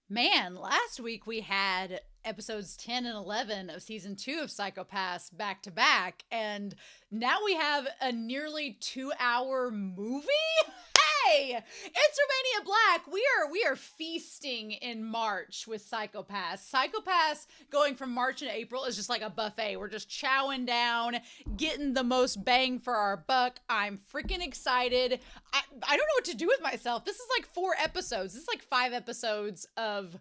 Man, last week we had episodes 10 and 11 of season 2 of Psychopaths back to back, and now we have a nearly 2-hour movie? Hey, it's Romania Black. We are feasting in March with Psychopaths. Psychopaths going from March and April is just like a buffet. We're just chowing down, getting the most bang for our buck. I'm freaking excited. I don't know what to do with myself. This is like 4 episodes. This is like 5 episodes of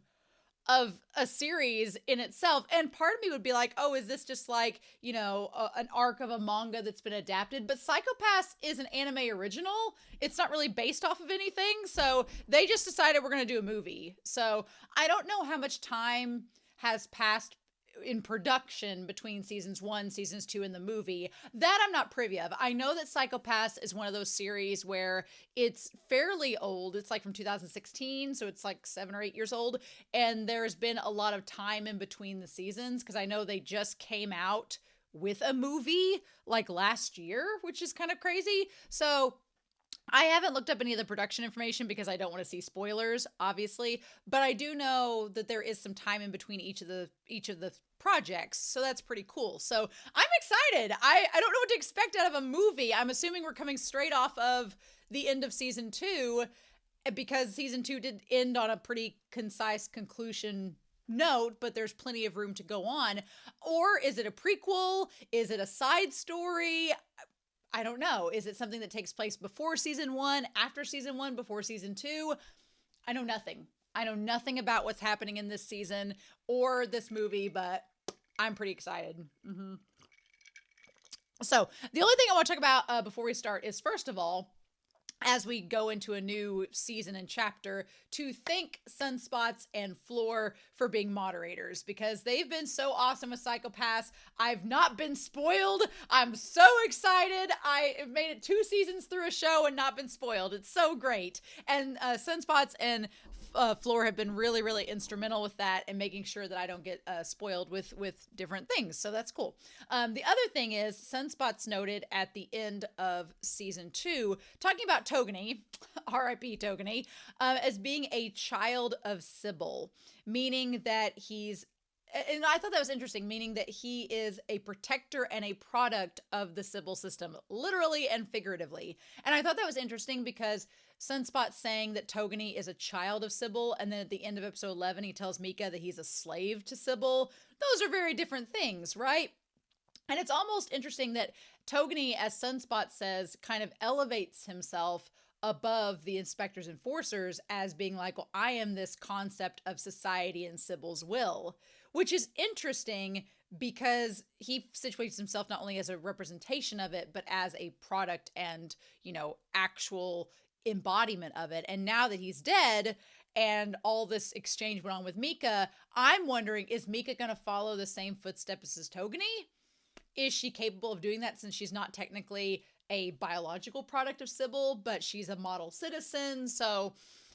a series in itself. And part of me would be like, oh, is this just like, an arc of a manga that's been adapted? But Psychopaths is an anime original. It's not really based off of anything. So they just decided we're going to do a movie. So I don't know how much time has passed in production between seasons 1, seasons 2, and the movie. That I'm not privy of. I know that Psychopaths is one of those series where it's fairly old. It's like from 2016, so it's like 7 or 8 years old. And there's been a lot of time in between the seasons because I know they just came out with a movie like last year, which is kind of crazy. So I haven't looked up any of the production information because I don't want to see spoilers, obviously, but I do know that there is some time in between each of the projects, so that's pretty cool. So I'm excited. I don't know what to expect out of a movie. I'm assuming we're coming straight off of the end of season 2 because season 2 did end on a pretty concise conclusion note, but there's plenty of room to go on. Or is it a prequel? Is it a side story? I don't know. Is it something that takes place before season 1, after season 1, before season 2? I know nothing. I know nothing about what's happening in this season or this movie, but I'm pretty excited. So, the only thing I want to talk about before we start is, first of all, as we go into a new season and chapter, to thank Sunspots and Floor for being moderators because they've been so awesome with Psychopaths. I've not been spoiled. I'm so excited. I made it 2 seasons through a show and not been spoiled. It's so great. And Sunspots and Floor have been really, really instrumental with that and making sure that I don't get spoiled with different things. So that's cool. The other thing is Sunspots noted at the end of season 2, talking about Togani, R.I.P. Togani, as being a child of Sybil, meaning that he's and I thought that was interesting, meaning that he is a protector and a product of the Sybil system, literally and figuratively. And I thought that was interesting because Sunspot saying that Togani is a child of Sybil, and then at the end of episode 11, he tells Mika that he's a slave to Sybil. Those are very different things, right? And it's almost interesting that Togani, as Sunspot says, kind of elevates himself above the inspector's enforcers as being like, well, I am this concept of society and Sybil's will, which is interesting because he situates himself not only as a representation of it, but as a product and, actual embodiment of it. And now that he's dead and all this exchange went on with Mika, I'm wondering, is Mika going to follow the same footsteps as Togani? Is she capable of doing that since she's not technically a biological product of Sybil, but she's a model citizen? So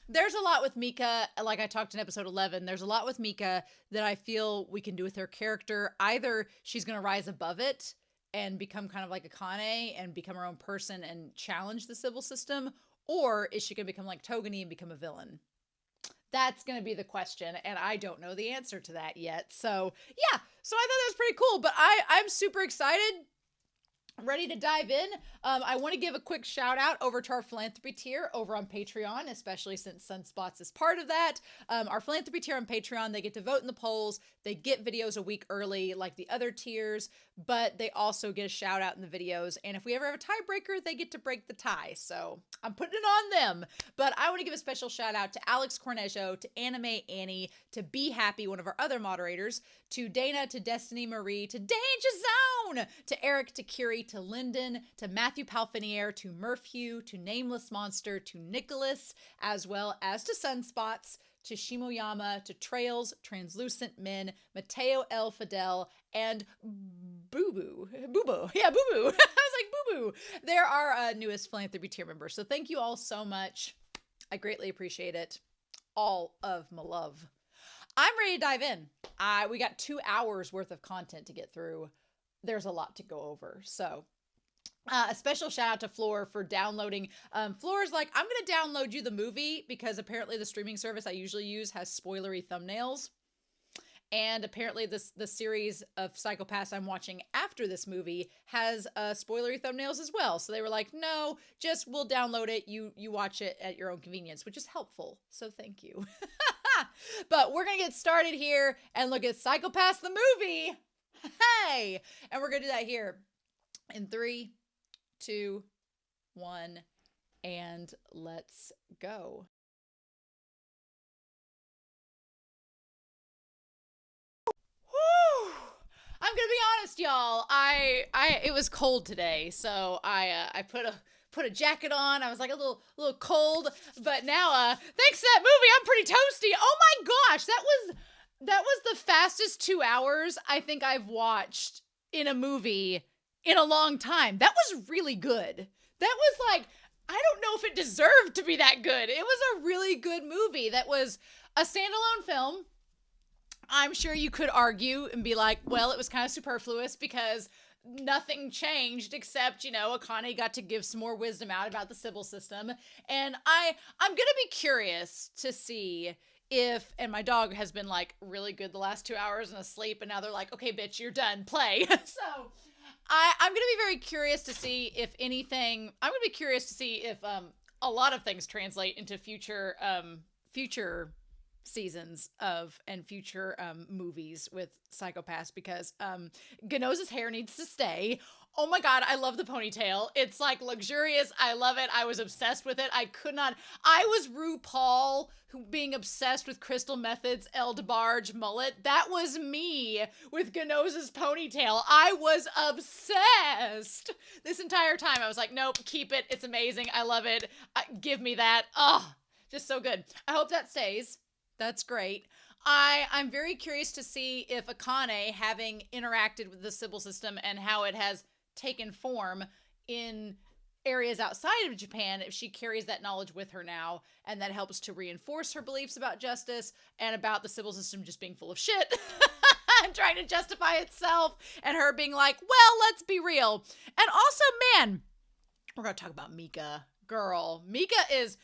there's a lot with Mika. Like I talked in episode 11, there's a lot with Mika that I feel we can do with her character. Either she's going to rise above it and become kind of like Akane and become her own person and challenge the Sybil system, or is she going to become like Togani and become a villain? That's going to be the question, and I don't know the answer to that yet. So, yeah. So I thought that was pretty cool, but I'm super excited. Ready to dive in. I want to give a quick shout out over to our philanthropy tier over on Patreon, especially since Sunspots is part of that. Our philanthropy tier on Patreon, they get to vote in the polls. They get videos a week early like the other tiers, but they also get a shout out in the videos. And if we ever have a tiebreaker, they get to break the tie. So I'm putting it on them. But I want to give a special shout out to Alex Cornejo, to Anime Annie, to Be Happy, one of our other moderators, to Dana, to Destiny Marie, to Danger Zone, to Eric, to Curie, to Lyndon, to Matthew Palfinier, to Murphew, to Nameless Monster, to Nicholas, as well as to Sunspots, to Shimoyama, to Trails, Translucent Men, Mateo L. Fidel, and Boo Boo. Boo Boo. Yeah, Boo Boo. I was like, Boo Boo. They're our newest philanthropy tier members. So thank you all so much. I greatly appreciate it. All of my love. I'm ready to dive in. We got 2 hours worth of content to get through. There's a lot to go over. So A special shout out to Floor for downloading. Floor's like, I'm going to download you the movie because apparently the streaming service I usually use has spoilery thumbnails. And apparently the series of Psychopaths I'm watching after this movie has spoilery thumbnails as well. So they were like, no, just we'll download it. You watch it at your own convenience, which is helpful. So thank you. But we're going to get started here and look at Psychopaths the movie. Hey! And we're going to do that here in 3, 2, 1, and let's go. Whew. I'm gonna be honest, y'all. It was cold today, so I put a jacket on. I was like a little cold, but now thanks to that movie, I'm pretty toasty. Oh my gosh, that was the fastest 2 hours I think I've watched in a movie in a long time. That was really good. That was like, I don't know if it deserved to be that good. It was a really good movie. That was a standalone film. I'm sure you could argue and be like, well, it was kind of superfluous because nothing changed except, Akane got to give some more wisdom out about the Sybil system. And I'm going to be curious to see if, and my dog has been like really good the last 2 hours and asleep, and now they're like, okay, bitch, you're done, play. So I'm going to be very curious to see if anything, I'm going to be curious to see if a lot of things translate into future seasons of and future movies with Psychopaths, because Ganoza's hair needs to stay. Oh my god, I love the ponytail. It's like luxurious. I love it. I was obsessed with it. I was RuPaul who being obsessed with Crystal Method's El DeBarge mullet. That was me with Ganoza's ponytail. I was obsessed this entire time. I was like, nope, keep it. It's amazing. I love it. Give me that. Oh, just so good. I hope that stays. That's great. I'm very curious to see if Akane, having interacted with the Sybil system and how it has taken form in areas outside of Japan, if she carries that knowledge with her now, and that helps to reinforce her beliefs about justice and about the Sybil system just being full of shit and trying to justify itself, and her being like, well, let's be real. And also, man, we're going to talk about Mika. Girl, Mika is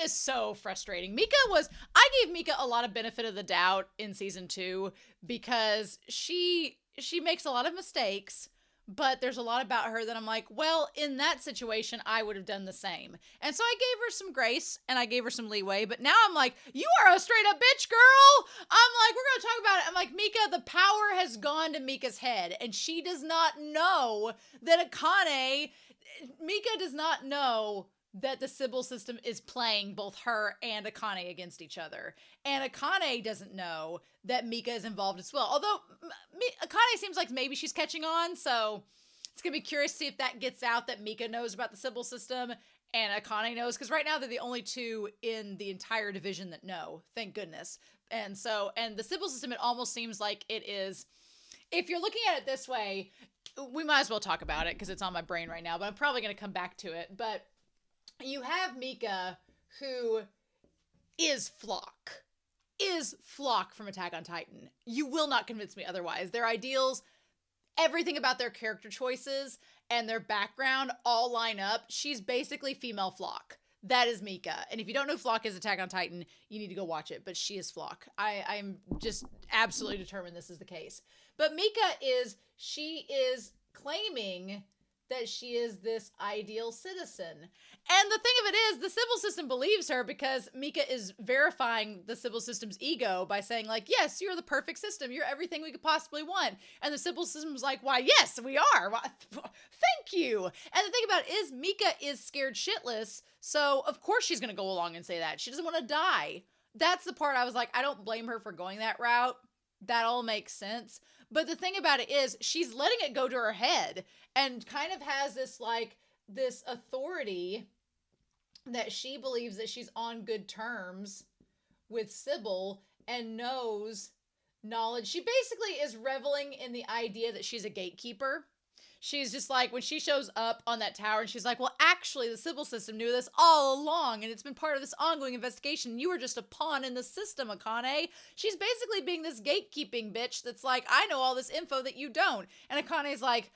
so frustrating. I gave Mika a lot of benefit of the doubt in season 2 because she makes a lot of mistakes, but there's a lot about her that I'm like, well, in that situation, I would have done the same. And so I gave her some grace and I gave her some leeway, but now I'm like, you are a straight up bitch, girl. I'm like, we're going to talk about it. I'm like, Mika, the power has gone to Mika's head, and she does not know that Mika does not know that the Sybil system is playing both her and Akane against each other. And Akane doesn't know that Mika is involved as well. Although Akane seems like maybe she's catching on, so it's going to be curious to see if that gets out that Mika knows about the Sybil system and Akane knows, because right now they're the only two in the entire division that know. Thank goodness. And the Sybil system, it almost seems like it is, if you're looking at it this way, we might as well talk about it because it's on my brain right now, but I'm probably going to come back to it. But you have Mika, who is Flock from Attack on Titan. You will not convince me otherwise. Their ideals, everything about their character choices and their background all line up. She's basically female Flock. That is Mika. And if you don't know Flock is Attack on Titan, you need to go watch it. But she is Flock. I'm just absolutely determined this is the case. But Mika she is claiming that she is this ideal citizen. And the thing of it is, the Sybil system believes her because Mika is verifying the Sybil system's ego by saying, like, yes, you're the perfect system. You're everything we could possibly want. And the Sybil system's like, why, yes, we are. Why, thank you. And the thing about it is, Mika is scared shitless, so of course she's going to go along and say that. She doesn't want to die. That's the part I was like, I don't blame her for going that route. That all makes sense. But the thing about it is, she's letting it go to her head and kind of has this authority that she believes that she's on good terms with Sybil and knows knowledge. She basically is reveling in the idea that she's a gatekeeper. She's just like, when she shows up on that tower and she's like, well, actually the Sybil system knew this all along and it's been part of this ongoing investigation. You were just a pawn in the system, Akane. She's basically being this gatekeeping bitch that's like, I know all this info that you don't. And Akane's like,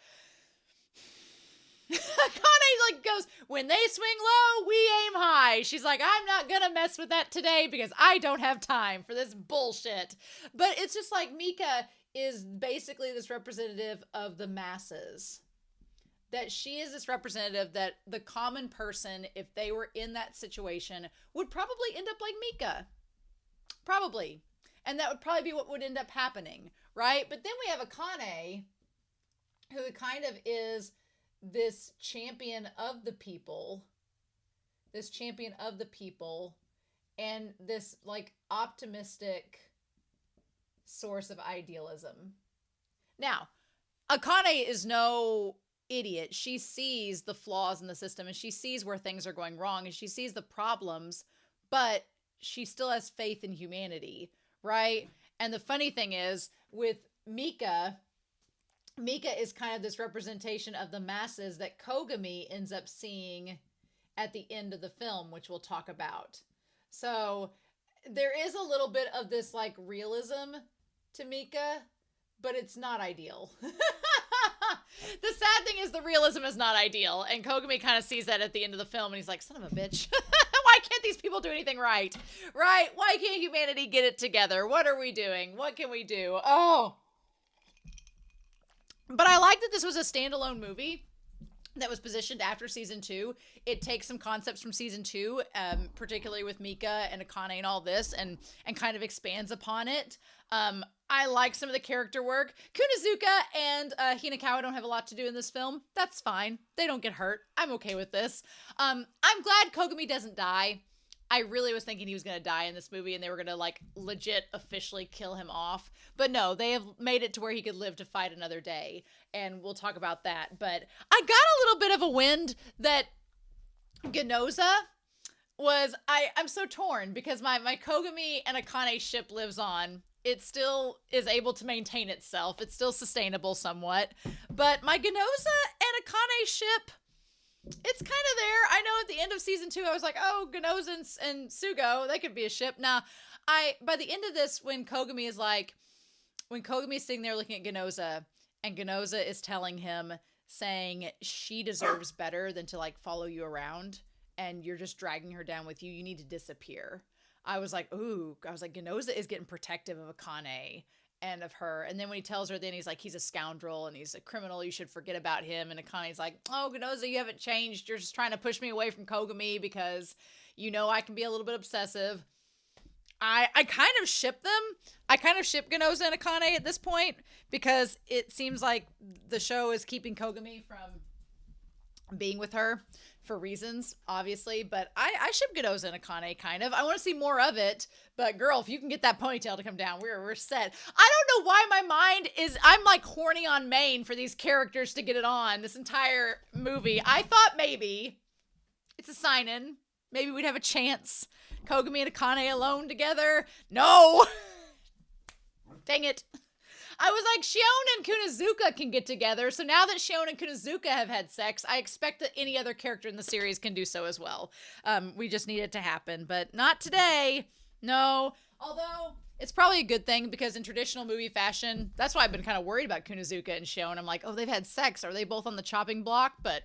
Akane like goes, when they swing low, we aim high. She's like, I'm not gonna mess with that today because I don't have time for this bullshit. But it's just like Mika is basically this representative of the masses. That she is this representative that the common person, if they were in that situation, would probably end up like Mika. Probably. And that would probably be what would end up happening, right? But then we have Akane, who kind of is this champion of the people, and this like optimistic source of idealism. Now, Akane is no idiot. She sees the flaws in the system and she sees where things are going wrong and she sees the problems, but she still has faith in humanity, right? And the funny thing is with Mika is kind of this representation of the masses that Kogami ends up seeing at the end of the film, which we'll talk about. So there is a little bit of this like realism to Mika, but it's not ideal. The sad thing is the realism is not ideal, and Kogami kind of sees that at the end of the film, and he's like, son of a bitch. Why can't these people do anything right? Right? Why can't humanity get it together? What are we doing? What can we do? Oh. But I like that this was a standalone movie that was positioned after season 2. It takes some concepts from season 2, particularly with Mika and Akane and all this, and kind of expands upon it. I like some of the character work. Kunazuka and Hinakawa don't have a lot to do in this film. That's fine. They don't get hurt. I'm okay with this. I'm glad Kogami doesn't die. I really was thinking he was going to die in this movie and they were going to like legit officially kill him off. But no, they have made it to where he could live to fight another day. And we'll talk about that. But I got a little bit of a wind that Genoza was, I'm so torn because my Kogami and Akane ship lives on. It still is able to maintain itself. It's still sustainable somewhat. But my Genoza and Akane ship, it's kind of there. I know at the end of season 2, I was like, oh, Genoza and Sugo, they could be a ship. Now, by the end of this, when Kogami is sitting there looking at Genoza, and Genoza is telling him, saying she deserves better than to like follow you around, and you're just dragging her down with you. You need to disappear. I was like, ooh. I was like, Genoza is getting protective of Akane and of her. And then when he tells her, then he's like, he's a scoundrel and he's a criminal. You should forget about him. And Akane's like, oh, Genoza, you haven't changed. You're just trying to push me away from Kogami because you know I can be a little bit obsessive. I kind of ship them. I kind of ship Genoza and Akane at this point because it seems like the show is keeping Kogami from being with her for reasons, obviously, but I ship Genoza and Akane, kind of. I want to see more of it, but girl, if you can get that ponytail to come down, we're set. I don't know why my mind is, I'm like horny on main for these characters to get it on this entire movie. I thought maybe it's a sign-in. Maybe we'd have a chance. Kogami and Akane alone together. No! Dang it. I was like, Shion and Kunazuka can get together, so now that Shion and Kunazuka have had sex, I expect that any other character in the series can do so as well. We just need it to happen, but not today. No. Although, it's probably a good thing, because in traditional movie fashion, that's why I've been kind of worried about Kunazuka and Shion. I'm like, oh, they've had sex. Are they both on the chopping block? But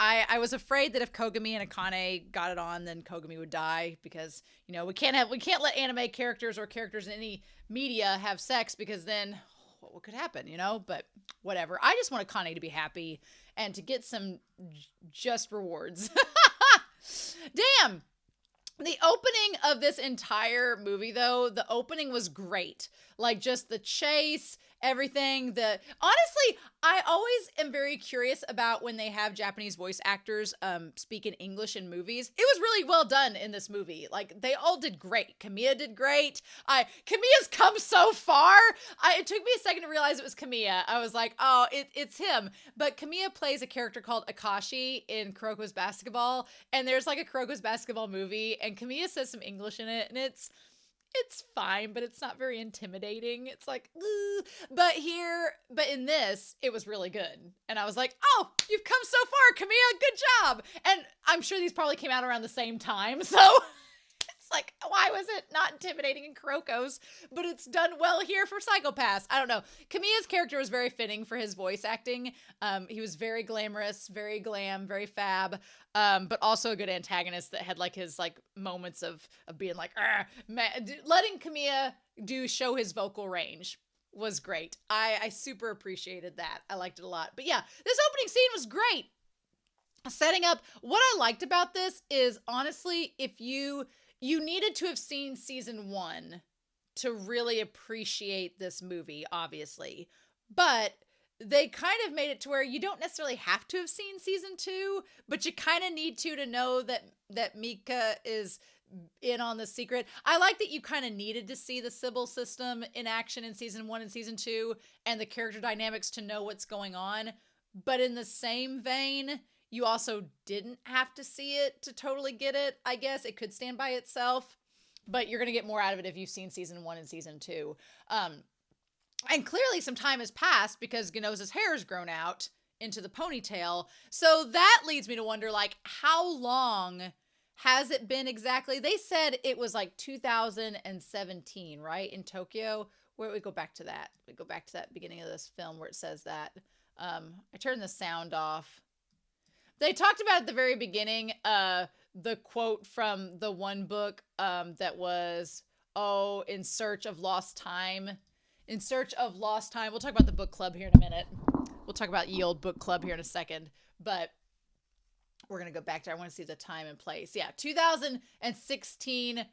I was afraid that if Kogami and Akane got it on, then Kogami would die, because, you know, we can't let anime characters or characters in any media have sex, because then what could happen, you know? But whatever. I just want Akane to be happy and to get some just rewards. Damn. The opening of this entire movie, though, the opening was great. Like, just the chase, everything. Honestly, I always am very curious about when they have Japanese voice actors speak in English in movies. It was really well done in this movie. Like, they all did great. Kamiya did great. Kamiya's come so far. It took me a second to realize it was Kamiya. I was like, oh, it's him. But Kamiya plays a character called Akashi in Kuroko's Basketball. And there's like a Kuroko's Basketball movie, and Kamiya says some English in it, and it's fine, but it's not very intimidating. It's like, ugh. But in this, it was really good. And I was like, oh, you've come so far, Kamiya, good job. And I'm sure these probably came out around the same time, so like, why was it not intimidating in Kuroko's, but it's done well here for Psychopaths? I don't know. Kamiya's character was very fitting for his voice acting. He was very glamorous, very glam, very fab, but also a good antagonist that had like his like moments of being like, letting Kamiya show his vocal range was great. I super appreciated that. I liked it a lot. But yeah, this opening scene was great. Setting up, what I liked about this is, honestly, if you needed to have seen season 1 to really appreciate this movie, obviously. But they kind of made it to where you don't necessarily have to have seen season 2, but you kind of need to know that Mika is in on the secret. I like that you kind of needed to see the Sybil system in action in season 1 and season 2 and the character dynamics to know what's going on. But in the same vein, you also didn't have to see it to totally get it, I guess. It could stand by itself, but you're going to get more out of it if you've seen season 1 and season 2. And clearly some time has passed because Genoza's hair has grown out into the ponytail. So that leads me to wonder, like, how long has it been exactly? They said it was like 2017, right? In Tokyo. Where we go back to that? We go back to that beginning of this film where it says that. I turned the sound off. They talked about at the very beginning, the quote from the one book that was, in search of lost time. In search of lost time. We'll talk about the book club here in a minute. We'll talk about Ye Old Book Club here in a second. But we're going to go back to, I want to see the time and place. Yeah, 2016,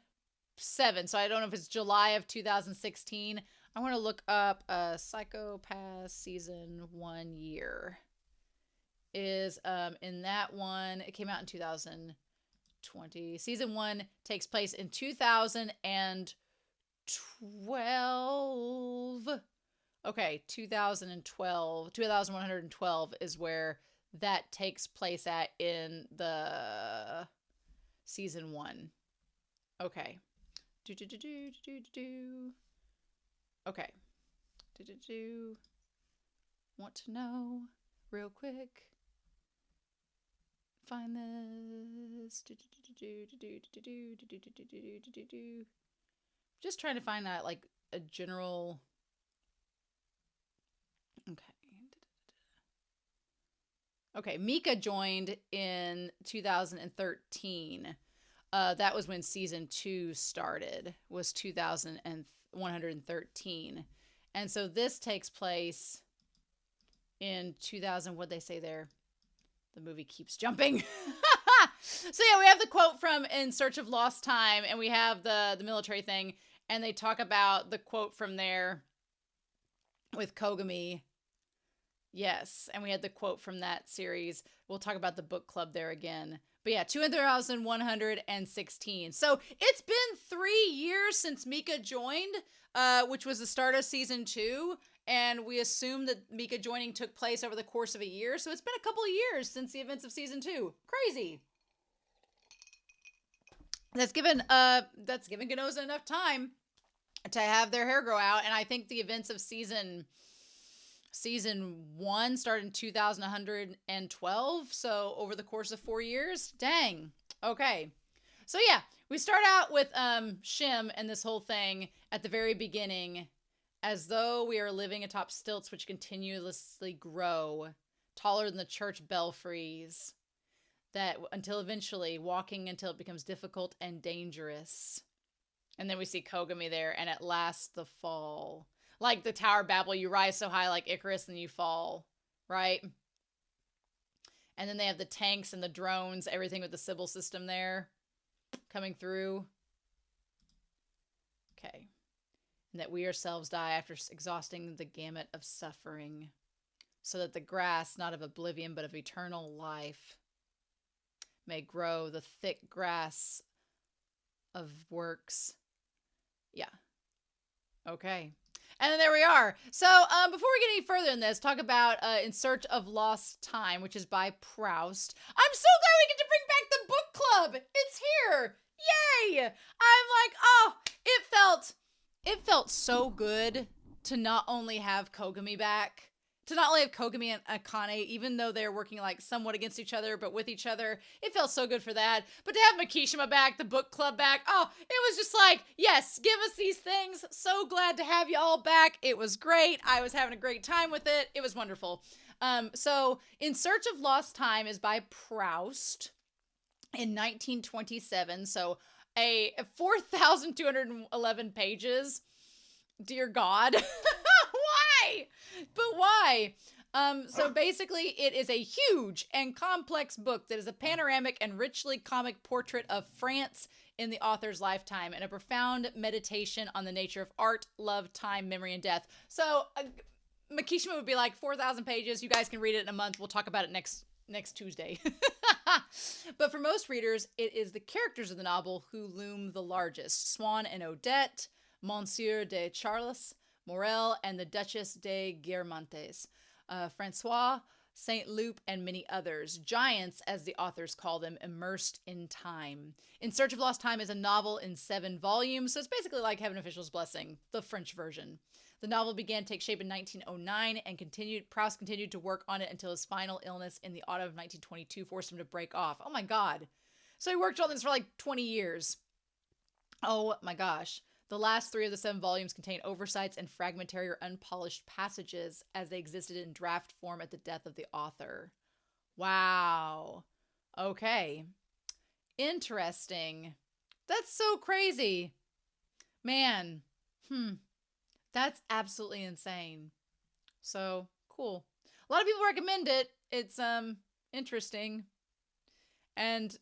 7. So I don't know if it's July of 2016. I want to look up Psychopath season 1 year. Is in that one, it came out in 2020. Season 1 takes place in 2012. Okay, 2012. 2112 is where that takes place at in the season 1. Okay. Okay. Want to know real quick. Find this. Just trying to find that, like, a general. Okay, Mika joined in 2013. That was when season 2 started, was 2113. And so this takes place in 2000. What'd they say there? The movie keeps jumping. So yeah, we have the quote from In Search of Lost Time, and we have the military thing, and they talk about the quote from there with Kogami. Yes, and we had the quote from that series. We'll talk about the book club there again. But yeah, 2116. So it's been 3 years since Mika joined, which was the start of season 2. And we assume that Mika joining took place over the course of a year. So it's been a couple of years since the events of season 2. Crazy. That's given Ganoza enough time to have their hair grow out. And I think the events of season 1 started in 2112. So over the course of 4 years. Dang. Okay. So yeah, we start out with Shim and this whole thing at the very beginning, as though we are living atop stilts which continuously grow, taller than the church belfries, that until eventually, walking until it becomes difficult and dangerous. And then we see Kogami there, and at last the fall. Like the Tower of Babel, you rise so high like Icarus and you fall, right? And then they have the tanks and the drones, everything with the Sybil system there coming through. Okay. And that we ourselves die after exhausting the gamut of suffering, so that the grass, not of oblivion, but of eternal life, may grow, the thick grass of works. Yeah. Okay. And then there we are. So before we get any further in this, talk about In Search of Lost Time, which is by Proust. I'm so glad we get to bring back the book club. It's here. Yay. I'm like, oh, it felt so good to not only have Kogami back, to not only have Kogami and Akane, even though they're working like somewhat against each other, but with each other, it felt so good for that. But to have Makishima back, the book club back, oh, it was just like, yes, give us these things. So glad to have you all back. It was great. I was having a great time with it. It was wonderful. So In Search of Lost Time is by Proust in 1927. So a 4,211 pages. Dear God. Why? But why? So basically, it is a huge and complex book that is a panoramic and richly comic portrait of France in the author's lifetime and a profound meditation on the nature of art, love, time, memory, and death. So Makishima would be like 4,000 pages. You guys can read it in a month. We'll talk about it next Tuesday. But for most readers, it is the characters of the novel who loom the largest. Swann and Odette, Monsieur de Charles, Morel, and the Duchess de Guermantes, Francois, Saint Loup, and many others. Giants, as the authors call them, immersed in time. In Search of Lost Time is a novel in 7 volumes, so it's basically like Heaven Official's Blessing, the French version. The novel began to take shape in 1909 and Proust continued to work on it until his final illness in the autumn of 1922 forced him to break off. Oh my God. So he worked on this for like 20 years. Oh my gosh. The last 3 of the 7 volumes contain oversights and fragmentary or unpolished passages as they existed in draft form at the death of the author. Wow. Okay. Interesting. That's so crazy. Man. That's absolutely insane. So, cool. A lot of people recommend it. It's interesting. And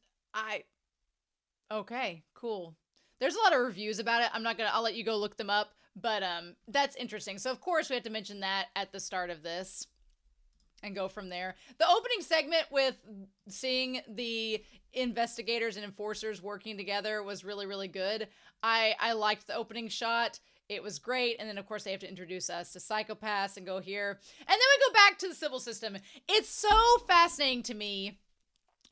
okay, cool. There's a lot of reviews about it. I'll let you go look them up, but that's interesting. So of course we have to mention that at the start of this and go from there. The opening segment with seeing the investigators and enforcers working together was really, really good. I liked the opening shot. It was great. And then of course they have to introduce us to psychopaths and go here. And then we go back to the civil system. It's so fascinating to me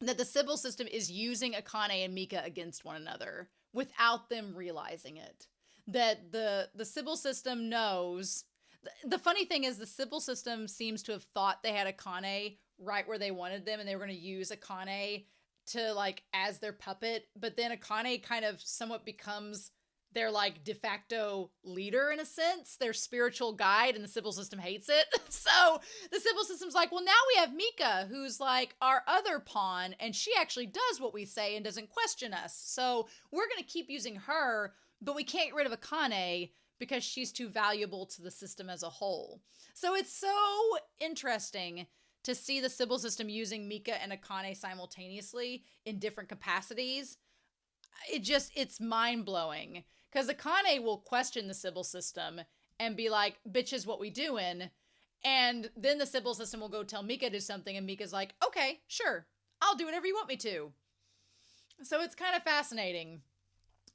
that the civil system is using Akane and Mika against one another without them realizing it. That the civil system knows. The funny thing is the civil system seems to have thought they had Akane right where they wanted them and they were going to use Akane to like as their puppet. But then Akane kind of somewhat becomes their like de facto leader in a sense, their spiritual guide, and the civil system hates it. So the civil system's like, well, now we have Mika, who's like our other pawn, and she actually does what we say and doesn't question us. So we're going to keep using her, but we can't get rid of Akane because she's too valuable to the system as a whole. So it's so interesting to see the civil system using Mika and Akane simultaneously in different capacities. It's mind-blowing. Because Akane will question the civil system and be like, bitches, what we doing? And then the civil system will go tell Mika to do something, and Mika's like, okay, sure, I'll do whatever you want me to. So it's kind of fascinating.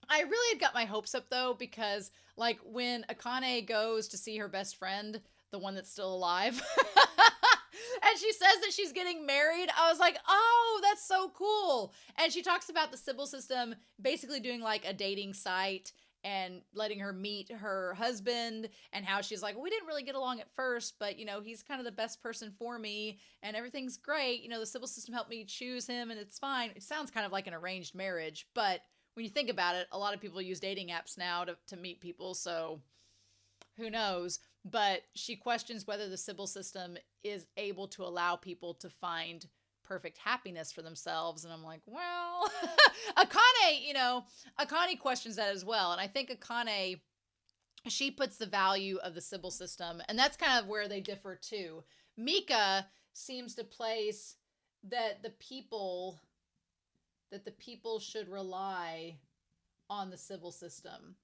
I really had got my hopes up, though, because, like, when Akane goes to see her best friend, the one that's still alive, and she says that she's getting married, I was like, oh, that's so cool. And she talks about the civil system basically doing, like, a dating site and letting her meet her husband, and how she's like, well, we didn't really get along at first, but, you know, he's kind of the best person for me, and everything's great. You know, the civil system helped me choose him, and it's fine. It sounds kind of like an arranged marriage, but when you think about it, a lot of people use dating apps now to meet people, so who knows? But she questions whether the civil system is able to allow people to find perfect happiness for themselves. And I'm like, well, Akane questions that as well. And I think Akane, she puts the value of the civil system, and that's kind of where they differ too. Mika seems to place that the people should rely on the civil system.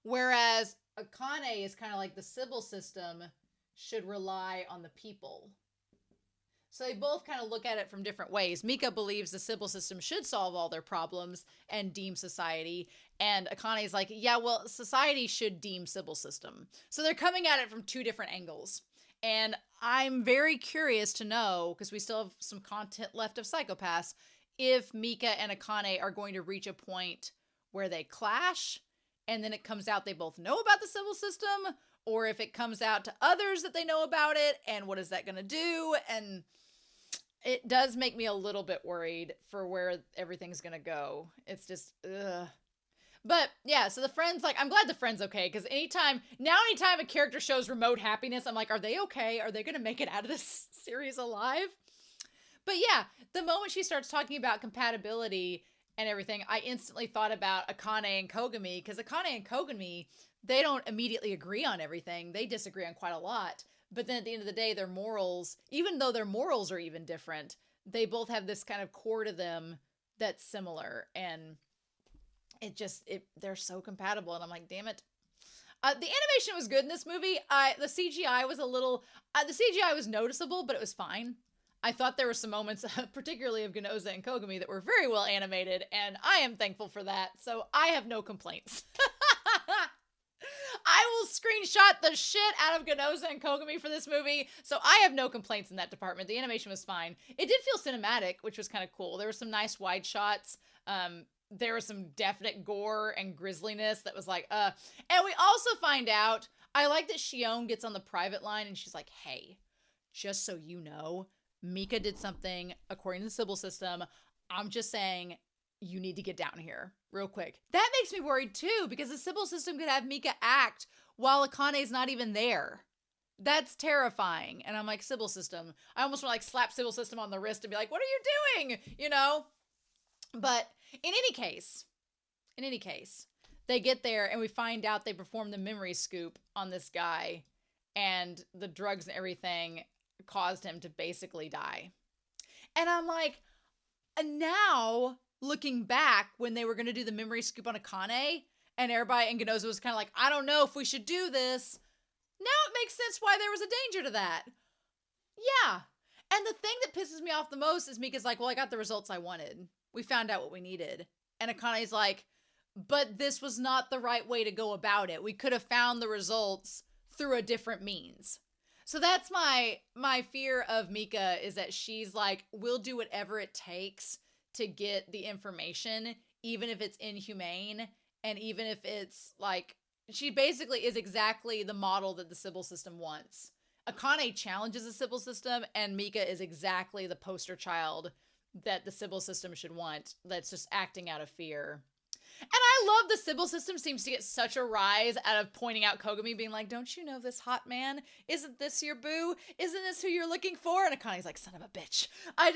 Whereas Akane is kind of like the civil system should rely on the people. So they both kind of look at it from different ways. Mika believes the civil system should solve all their problems and deem society. And Akane's like, yeah, well, society should deem civil system. So they're coming at it from 2 different angles. And I'm very curious to know, because we still have some content left of Psychopaths, if Mika and Akane are going to reach a point where they clash, and then it comes out they both know about the Sybil system, or if it comes out to others that they know about it, and what is that going to do? And it does make me a little bit worried for where everything's going to go. It's just, ugh. But yeah, so the friend's like, I'm glad the friend's okay, because anytime a character shows remote happiness, I'm like, are they okay? Are they going to make it out of this series alive? But yeah, the moment she starts talking about compatibility and everything, I instantly thought about Akane and Kogami, because Akane and Kogami, they don't immediately agree on everything. They disagree on quite a lot. But then at the end of the day, their morals, even though their morals are even different, they both have this kind of core to them that's similar. And they're so compatible. And I'm like, damn it. The animation was good in this movie. The CGI was the CGI was noticeable, but it was fine. I thought there were some moments, particularly of Genoza and Kogami, that were very well animated, and I am thankful for that. So I have no complaints. I will screenshot the shit out of Genoza and Kogami for this movie, so I have no complaints in that department. The animation was fine. It did feel cinematic, which was kind of cool. There were some nice wide shots. There was some definite gore and grisliness that was like, And we also find out, I like that Shion gets on the private line and she's like, hey, just so you know, Mika did something according to the Sybil system. I'm just saying you need to get down here real quick. That makes me worried too, because the Sybil system could have Mika act while Akane's not even there. That's terrifying. And I'm like, Sybil system. I almost want to like slap Sybil system on the wrist and be like, what are you doing? You know? But in any case, they get there and we find out they perform the memory scoop on this guy, and the drugs and everything caused him to basically die. And I'm like, and now looking back when they were going to do the memory scoop on Akane, and everybody and Genoza was kind of like, I don't know if we should do this. Now it makes sense why there was a danger to that. Yeah. And the thing that pisses me off the most is Mika's like, well, I got the results I wanted. We found out what we needed. And Akane's like, but this was not the right way to go about it. We could have found the results through a different means. So that's my fear of Mika, is that she's like, we'll do whatever it takes to get the information, even if it's inhumane, and even if it's like, she basically is exactly the model that the Sybil system wants. Akane challenges the Sybil system, and Mika is exactly the poster child that the Sybil system should want, that's just acting out of fear. And I love the Sybil system seems to get such a rise out of pointing out Kogami, being like, don't you know this hot man? Isn't this your boo? Isn't this who you're looking for? And Akane's like, son of a bitch. They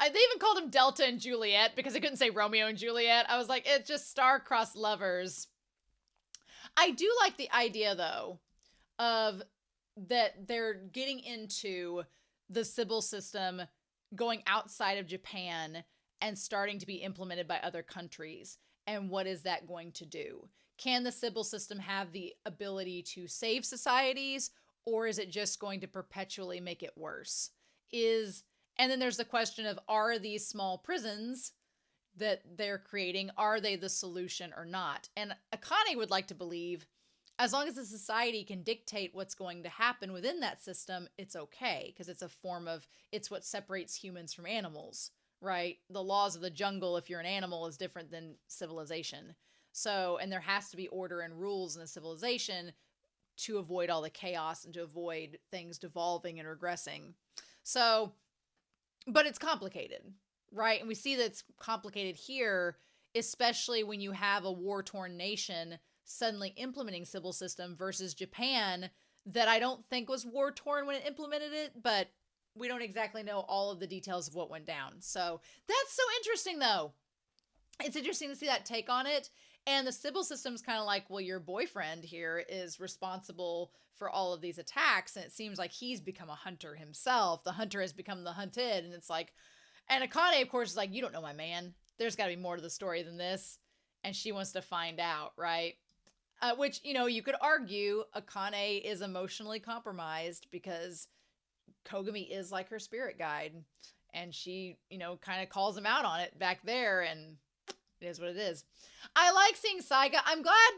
even called him Delta and Juliet because I couldn't say Romeo and Juliet. I was like, it's just star-crossed lovers. I do like the idea, though, of that they're getting into the Sybil system going outside of Japan and starting to be implemented by other countries. And what is that going to do? Can the Sybil system have the ability to save societies, or is it just going to perpetually make it worse? And then there's the question of, are these small prisons that they're creating, are they the solution or not? And Akane would like to believe, as long as the society can dictate what's going to happen within that system, it's okay, because it's what separates humans from animals, right? The laws of the jungle, if you're an animal, is different than civilization. So, and there has to be order and rules in a civilization to avoid all the chaos and to avoid things devolving and regressing. So, but it's complicated, right? And we see that it's complicated here, especially when you have a war-torn nation suddenly implementing Sybil system versus Japan, that I don't think was war-torn when it implemented it, but we don't exactly know all of the details of what went down. So that's so interesting, though. It's interesting to see that take on it. And the Sybil system's kind of like, well, your boyfriend here is responsible for all of these attacks, and it seems like he's become a hunter himself. The hunter has become the hunted, and it's like, and Akane, of course, is like, you don't know my man. There's got to be more to the story than this. And she wants to find out, right? Which, you could argue Akane is emotionally compromised because Kogami is like her spirit guide. And she, kind of calls him out on it back there, and it is what it is. I like seeing Saiga. I'm glad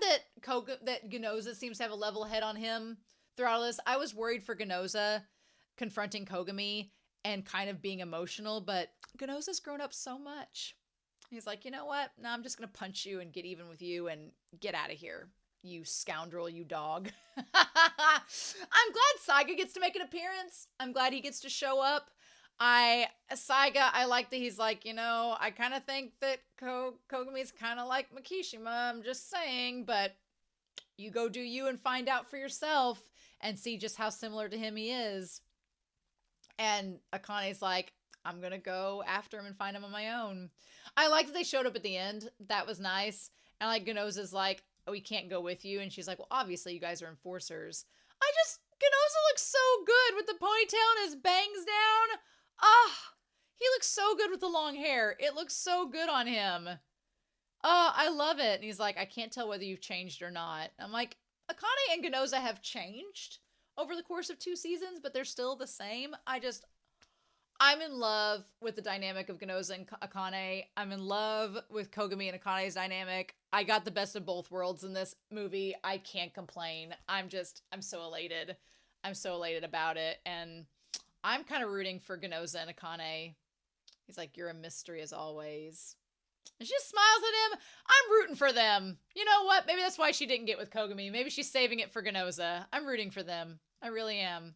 that Genoza seems to have a level head on him throughout all this. I was worried for Genoza confronting Kogami and kind of being emotional, but Genoza's grown up so much. He's like, you know what? No, I'm just going to punch you and get even with you and get out of here, you scoundrel, you dog. I'm glad Saiga gets to make an appearance. I'm glad he gets to show up. Saiga, I like that he's like, I kind of think that Kogami's kind of like Makishima. I'm just saying, but you go do you and find out for yourself and see just how similar to him he is. And Akane's like, I'm going to go after him and find him on my own. I like that they showed up at the end. That was nice. And like Ganoza's like, oh, we can't go with you. And she's like, well, obviously you guys are enforcers. Ganoza looks so good with the ponytail and his bangs down. He looks so good with the long hair. It looks so good on him. I love it. And he's like, I can't tell whether you've changed or not. I'm like, Akane and Ganoza have changed over the course of 2 seasons, but they're still the same. I'm in love with the dynamic of Ganoza and Akane. I'm in love with Kogami and Akane's dynamic. I got the best of both worlds in this movie. I can't complain. I'm so elated. I'm so elated about it. And I'm kind of rooting for Ganoza and Akane. He's like, you're a mystery as always. And she just smiles at him. I'm rooting for them. You know what? Maybe that's why she didn't get with Kogami. Maybe she's saving it for Ganoza. I'm rooting for them. I really am.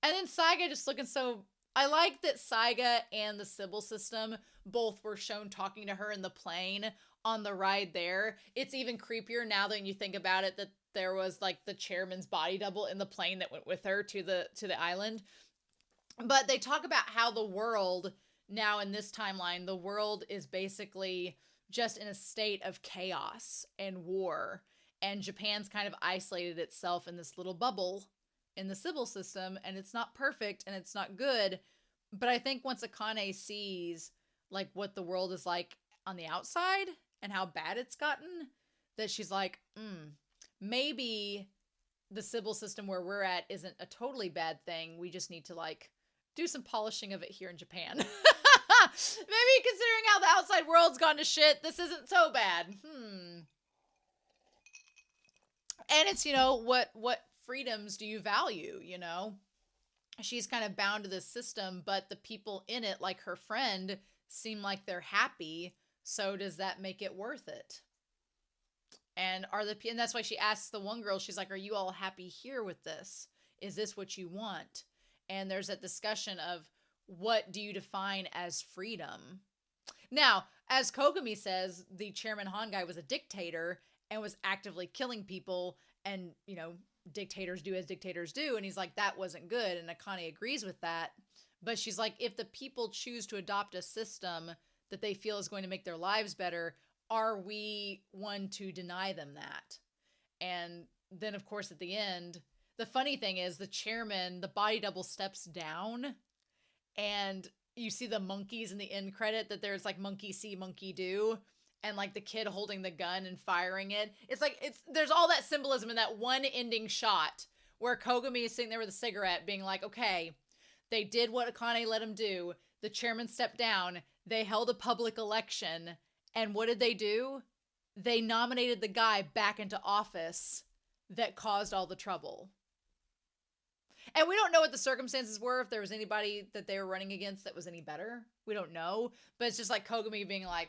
And then Saiga just looking so... I like that Saiga and the Sybil system both were shown talking to her in the plane on the ride there. It's even creepier now that you think about it that there was like the chairman's body double in the plane that went with her to the island. But they talk about how the world now in this timeline, the world is basically just in a state of chaos and war. And Japan's kind of isolated itself in this little bubble in the Sybil system, and it's not perfect and it's not good. But I think once Akane sees like what the world is like on the outside and how bad it's gotten, that she's like, maybe the Sybil system where we're at isn't a totally bad thing. We just need to like do some polishing of it here in Japan. Maybe considering how the outside world's gone to shit, this isn't so bad. And it's, what freedoms do you value, She's kind of bound to this system, but the people in it, like her friend, seem like they're happy. So does that make it worth it? And and that's why she asks the one girl, she's like, are you all happy here with this? Is this what you want? And there's a discussion of what do you define as freedom? Now, as Kogami says, the Chairman Han guy was a dictator and was actively killing people, and, dictators do as dictators do. And he's like, that wasn't good. And Akane agrees with that. But she's like, if the people choose to adopt a system that they feel is going to make their lives better, are we one to deny them that? And then, of course, at the end, the funny thing is the chairman, the body double steps down, and you see the monkeys in the end credit that there's like monkey see, monkey do. And like the kid holding the gun and firing it. There's all that symbolism in that one ending shot where Kogami is sitting there with a cigarette being like, okay, they did what Akane let them do. The chairman stepped down. They held a public election. And what did they do? They nominated the guy back into office that caused all the trouble. And we don't know what the circumstances were, if there was anybody that they were running against that was any better. We don't know. But it's just like Kogami being like,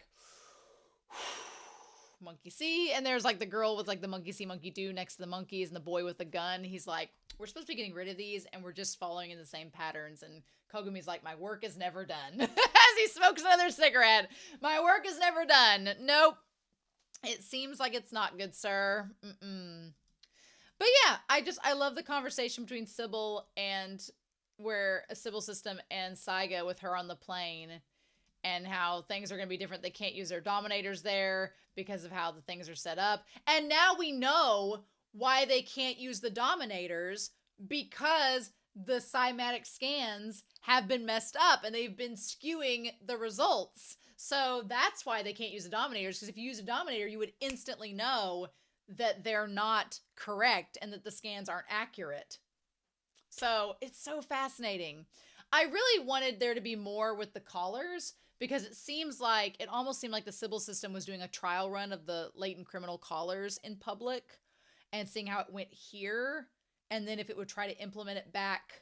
monkey see, and there's like the girl with like the monkey see, monkey do next to the monkeys, and the boy with the gun. He's like, we're supposed to be getting rid of these, and we're just following in the same patterns. And Kogami's like, my work is never done. As he smokes another cigarette, my work is never done. Nope. It seems like it's not good, sir. But yeah, I love the conversation between Sybil and where a Sybil system and Saiga with her on the plane. And how things are going to be different. They can't use their dominators there because of how the things are set up. And now we know why they can't use the dominators, because the cymatic scans have been messed up and they've been skewing the results. So that's why they can't use the dominators, because if you use a dominator, you would instantly know that they're not correct and that the scans aren't accurate. So it's so fascinating. I really wanted there to be more with the collars, because it almost seemed like the Sybil system was doing a trial run of the latent criminal collars in public and seeing how it went here. And then if it would try to implement it back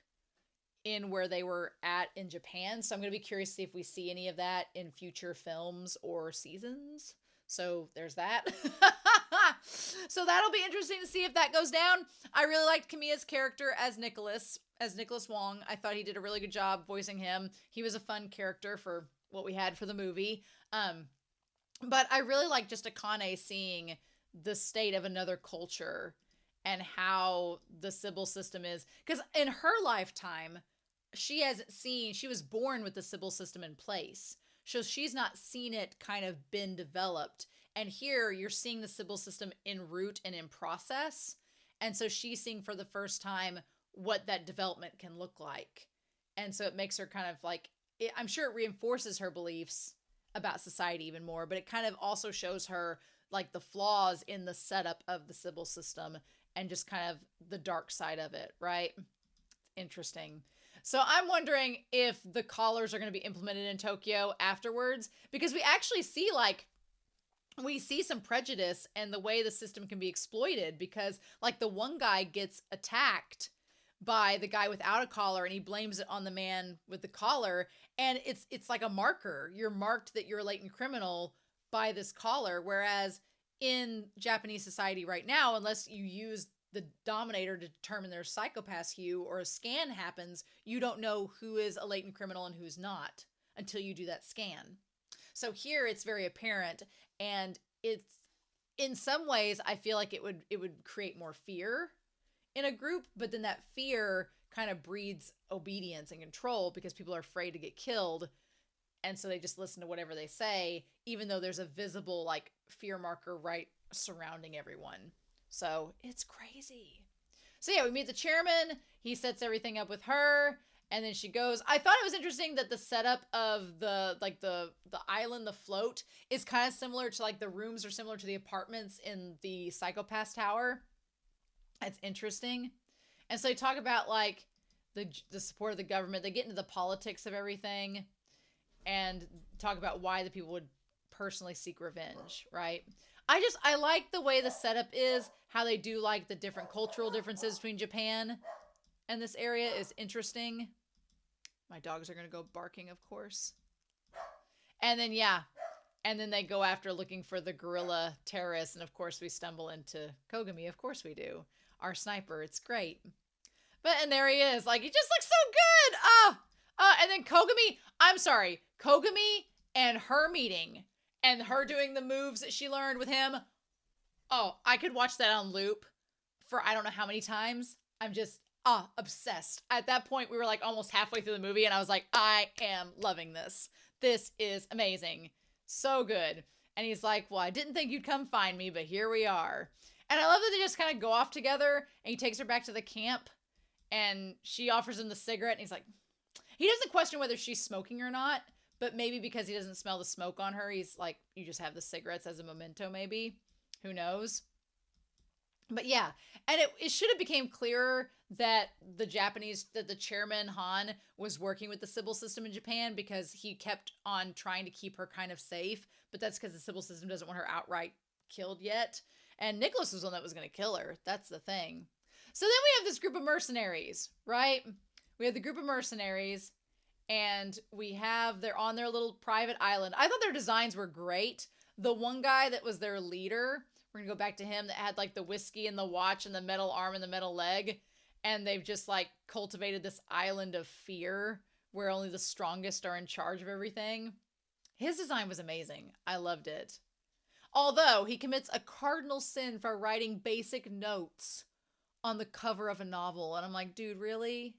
in where they were at in Japan. So I'm going to be curious to see if we see any of that in future films or seasons. So there's that. So that'll be interesting to see if that goes down. I really liked Kamiya's character as Nicholas Wong. I thought he did a really good job voicing him. He was a fun character for what we had for the movie. But I really like just Akane seeing the state of another culture and how the Sybil system is. Because in her lifetime, she was born with the Sybil system in place. So she's not seen it kind of been developed. And here you're seeing the Sybil system en route and in process. And so she's seeing for the first time what that development can look like. And so it makes her kind of like, I'm sure it reinforces her beliefs about society even more, but it kind of also shows her like the flaws in the setup of the Sybil system and just kind of the dark side of it, right? Interesting. So I'm wondering if the collars are going to be implemented in Tokyo afterwards, because we actually see we see some prejudice and the way the system can be exploited, because like the one guy gets attacked by the guy without a collar and he blames it on the man with the collar, and it's like a marker. You're marked that you're a latent criminal by this collar, whereas in Japanese society right now, unless you use the dominator to determine their psychopath hue or a scan happens, you don't know who is a latent criminal and who's not until you do that scan. So here it's very apparent, and it's in some ways I feel like it would create more fear in a group, but then that fear kind of breeds obedience and control because people are afraid to get killed, and so they just listen to whatever they say, even though there's a visible like fear marker right surrounding everyone. So it's crazy. So yeah, we meet the chairman. He sets everything up with her, and then she goes. I thought it was interesting that the setup of the island, the float, is kind of similar to like the rooms are similar to the apartments in the Psychopath Tower. That's interesting. And so they talk about like the support of the government. They get into the politics of everything and talk about why the people would personally seek revenge, right? I like the way the setup is, how they do like the different cultural differences between Japan and this area is interesting. My dogs are going to go barking, of course. And then, yeah. And then they go after looking for the guerrilla terrorists. And of course we stumble into Kogami. Of course we do. Our sniper. It's great. And there he is. Like, he just looks so good. And then Kogami, I'm sorry. Kogami and her meeting and her doing the moves that she learned with him. Oh, I could watch that on loop for I don't know how many times. I'm just obsessed. At that point, we were like almost halfway through the movie and I was like, I am loving this. This is amazing. So good. And he's like, well, I didn't think you'd come find me, but here we are. And I love that they just kind of go off together, and he takes her back to the camp and she offers him the cigarette, and he's like, he doesn't question whether she's smoking or not, but maybe because he doesn't smell the smoke on her, he's like, you just have the cigarettes as a memento, maybe. Who knows? But yeah, and it should have became clearer that the chairman Han was working with the Sybil system in Japan, because he kept on trying to keep her kind of safe, but that's because the Sybil system doesn't want her outright killed yet. And Nicholas was the one that was going to kill her. That's the thing. So then we have this group of mercenaries, right? We have the group of mercenaries, and they're on their little private island. I thought their designs were great. The one guy that was their leader, we're going to go back to him, that had like the whiskey and the watch and the metal arm and the metal leg. And they've just like cultivated this island of fear where only the strongest are in charge of everything. His design was amazing. I loved it. Although he commits a cardinal sin for writing basic notes on the cover of a novel. And I'm like, dude, really?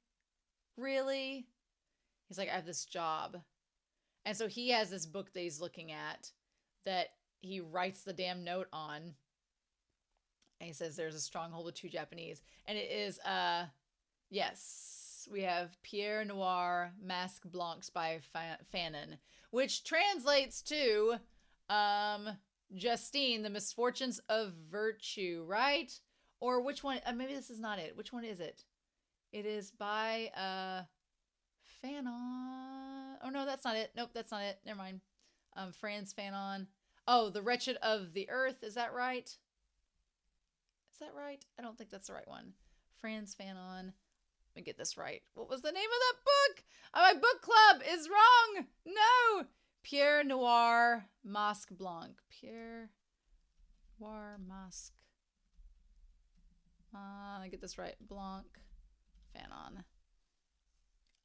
Really? He's like, I have this job. And so he has this book that he's looking at that he writes the damn note on. And he says there's a stronghold with 2 Japanese. And it is, yes, we have Pierre Noir, Masque Blancs by Fanon, which translates to, Justine, the misfortunes of virtue, right? Or which one? Maybe this is not it. Which one is it? It is by Fanon. Oh no, that's not it. Nope, that's not it. Never mind. Franz Fanon. Oh, the wretched of the earth. Is that right? Is that right? I don't think that's the right one. Franz Fanon. Let me get this right. What was the name of that book? My book club is wrong. No. Pierre Noir Masque Blanc. Pierre Noir Masque. Let me get this right. Blanc. Fanon.